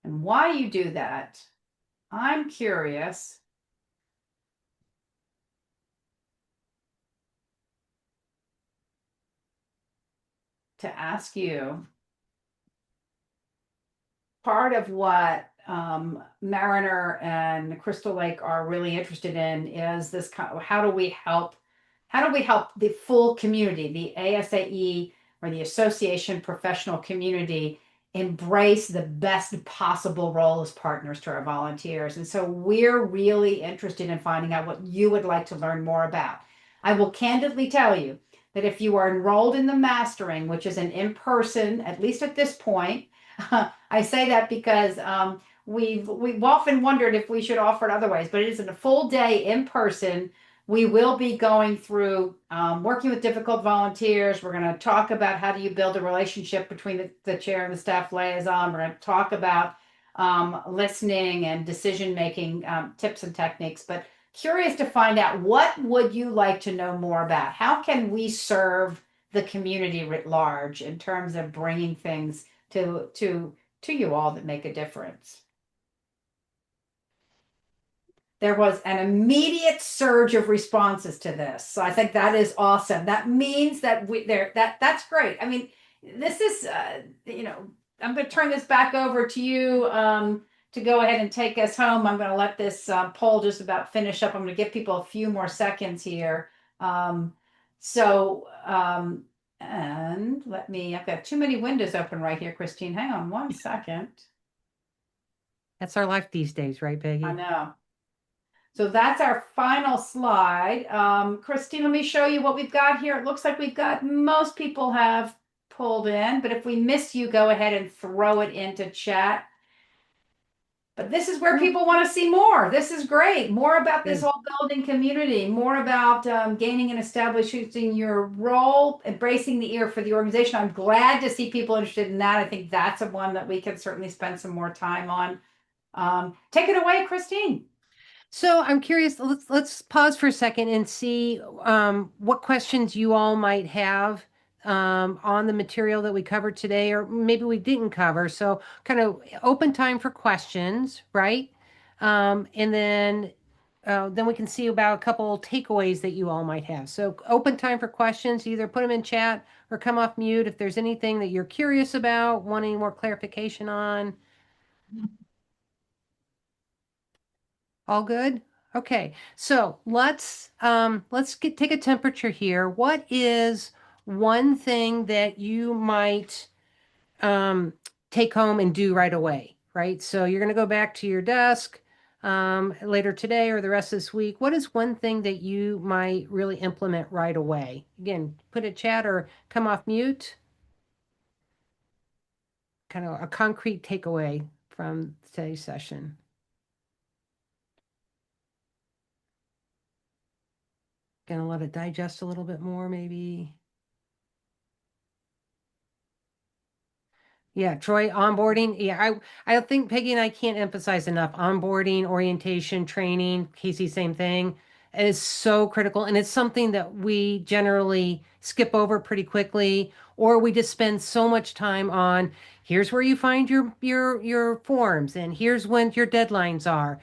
And why you do that, I'm curious. To ask you, part of what Mariner and Crystal Lake are really interested in is this kind of how do we help the full community, the ASAE or the association professional community, embrace the best possible role as partners to our volunteers. And so we're really interested in finding out what you would like to learn more about. I will candidly tell you that if you are enrolled in the mastering, which is an in-person, at least at this point, I say that because we've often wondered if we should offer it otherwise, but it is a full day in person. We will be going through working with difficult volunteers. We're going to talk about how do you build a relationship between the chair and the staff liaison. We're going to talk about listening and decision making tips and techniques. But curious to find out, what would you like to know more about? How can we serve the community writ large in terms of bringing things to you all that make a difference? There was an immediate surge of responses to this. So I think that is awesome. That means that that's great. I mean, this is, I'm going to turn this back over to you to go ahead and take us home. I'm going to let this poll just about finish up. I'm going to give people a few more seconds here. And I've got too many windows open right here, Christine. Hang on one second. That's our life these days, right, Peggy? I know. So that's our final slide. Christine, let me show you what we've got here. It looks like most people have pulled in, but if we miss you, go ahead and throw it into chat. But this is where people want to see more. This is great. More about this whole building community, more about gaining and establishing your role, embracing the ear for the organization. I'm glad to see people interested in that. I think that's one that we can certainly spend some more time on. Take it away, Christine. So I'm curious, let's pause for a second and see what questions you all might have on the material that we covered today, or maybe we didn't cover. So kind of open time for questions, right? And then we can see about a couple takeaways that you all might have. So open time for questions, either put them in chat or come off mute if there's anything that you're curious about, wanting more clarification on. All good? Okay. So let's take a temperature here. What is one thing that you might um, take home and do right away, right? So you're going to go back to your desk later today or the rest of this week. What is one thing that you might really implement right away? Again, put a chat or come off mute. Kind of a concrete takeaway from today's session. Gonna let it digest a little bit more, maybe. Yeah, Troy, onboarding. Yeah, I think Peggy and I can't emphasize enough. Onboarding, orientation, training, Casey, same thing, is so critical. And it's something that we generally skip over pretty quickly, or we just spend so much time on here's where you find your forms and here's when your deadlines are.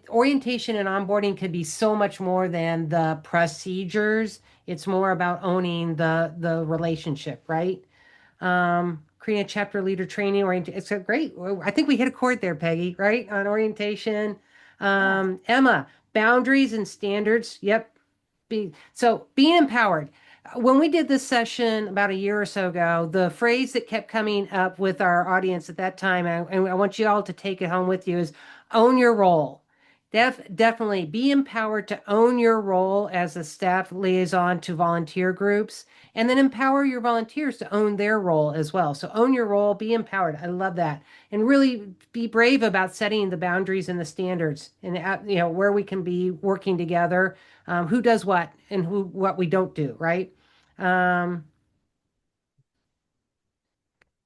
Orientation and onboarding could be so much more than the procedures. It's more about owning the relationship, right? Creating a chapter leader training it's a great. I think we hit a chord there, Peggy, right? On orientation. Emma, boundaries and standards. Yep. Being empowered. When we did this session about a year or so ago, the phrase that kept coming up with our audience at that time, and I want you all to take it home with you, is own your role. Definitely be empowered to own your role as a staff liaison to volunteer groups, and then empower your volunteers to own their role as well. So own your role, be empowered. I love that. And really be brave about setting the boundaries and the standards and where we can be working together, who does what and what we don't do, right? Um,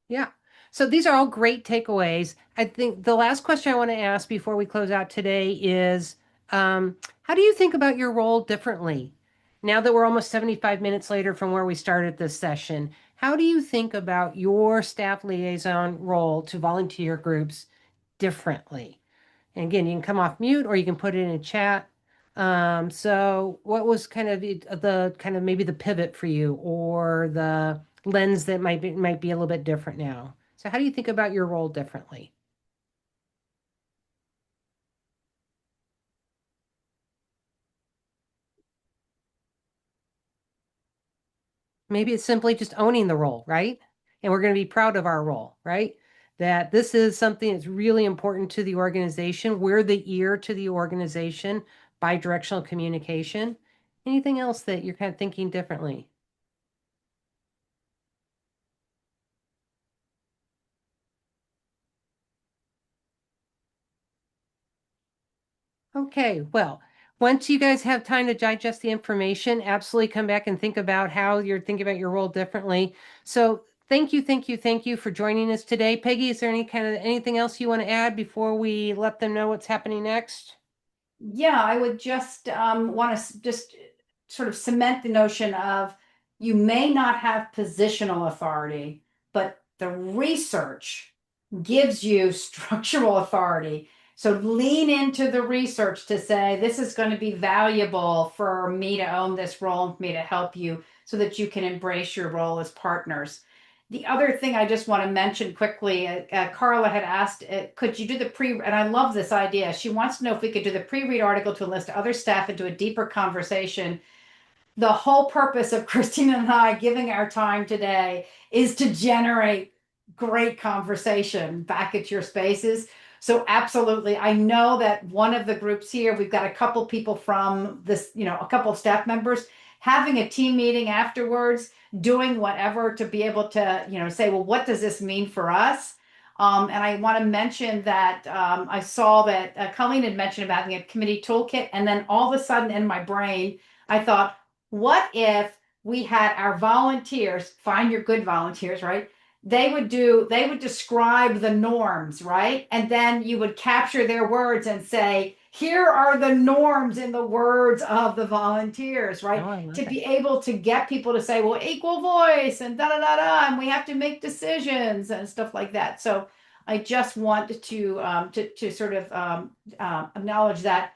yeah. So these are all great takeaways. I think the last question I want to ask before we close out today is, how do you think about your role differently? Now that we're almost 75 minutes later from where we started this session, how do you think about your staff liaison role to volunteer groups differently? And again, you can come off mute or you can put it in a chat. So what was kind of the kind of maybe the pivot for you or the lens that might be a little bit different now? So how do you think about your role differently? Maybe it's simply just owning the role, right? And we're going to be proud of our role, right? That this is something that's really important to the organization. We're the ear to the organization, bi-directional communication. Anything else that you're kind of thinking differently? Okay, well, once you guys have time to digest the information, absolutely come back and think about how you're thinking about your role differently. So thank you for joining us today. Peggy, is there anything else you want to add before we let them know what's happening next? Yeah, I would just want to just sort of cement the notion of you may not have positional authority, but the research gives you structural authority. So lean into the research to say, this is going to be valuable for me to own this role and for me to help you so that you can embrace your role as partners. The other thing I just want to mention quickly, Carla had asked, could you do the pre, and I love this idea. She wants to know if we could do the pre-read article to enlist other staff into a deeper conversation. The whole purpose of Christina and I giving our time today is to generate great conversation back at your spaces. So absolutely, I know that one of the groups here, we've got a couple people from this, a couple of staff members having a team meeting afterwards, doing whatever to be able to, say, well, what does this mean for us? And I want to mention that I saw that Colleen had mentioned about having a committee toolkit, and then all of a sudden in my brain, I thought, what if we had our volunteers, find your good volunteers, right? They would describe the norms, right? And then you would capture their words and say, here are the norms in the words of the volunteers, Oh, right? I love To it. be able to get people to say, well, equal voice and da da da da, and we have to make decisions and stuff like that. So I just want to sort of acknowledge that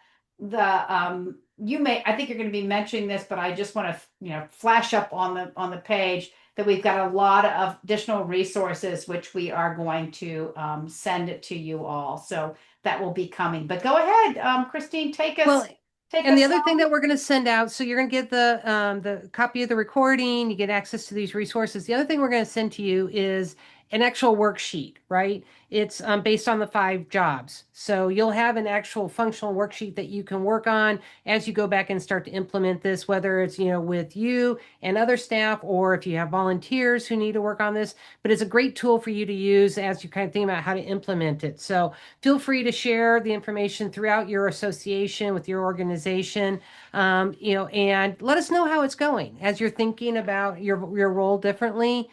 you may, I think you're going to be mentioning this, but I just want to flash up on the page that we've got a lot of additional resources which we are going to send it to you all. So that will be coming. But go ahead, Christine, Well, take and the us other thing home. that we're going to send out, so you're going to get the copy of the recording, you get access to these resources. The other thing we're going to send to you is an actual worksheet, right? It's based on the 5 jobs. So you'll have an actual functional worksheet that you can work on as you go back and start to implement this, whether it's, with you and other staff, or if you have volunteers who need to work on this. But it's a great tool for you to use as you kind of think about how to implement it. So feel free to share the information throughout your association with your organization, and let us know how it's going as you're thinking about your role differently.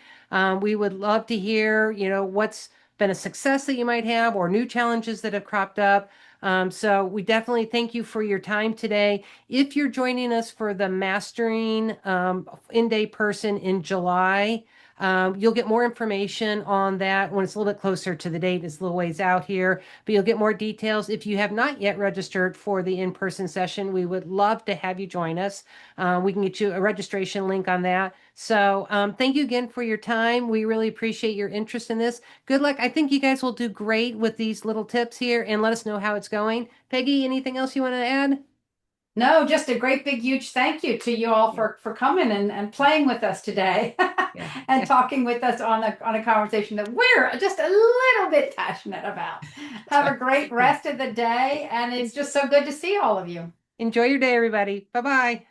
We would love to hear, what's been a success that you might have or new challenges that have cropped up. So we definitely thank you for your time today. If you're joining us for the Mastering in-day person in July, you'll get more information on that when it's a little bit closer to the date. It's a little ways out here, but you'll get more details. If you have not yet registered for the in-person session, we would love to have you join us. We can get you a registration link on that. So thank you again for your time. We really appreciate your interest in this. Good luck. I think you guys will do great with these little tips here, and let us know how it's going. Peggy, anything else you want to add? No, just a great big huge thank you to you all Yeah. for coming and playing with us today Yeah. and Yeah. talking with us on a conversation that we're just a little bit passionate about. Have a great rest of the day, and it's just so good to see all of you. Enjoy your day, everybody. Bye-bye.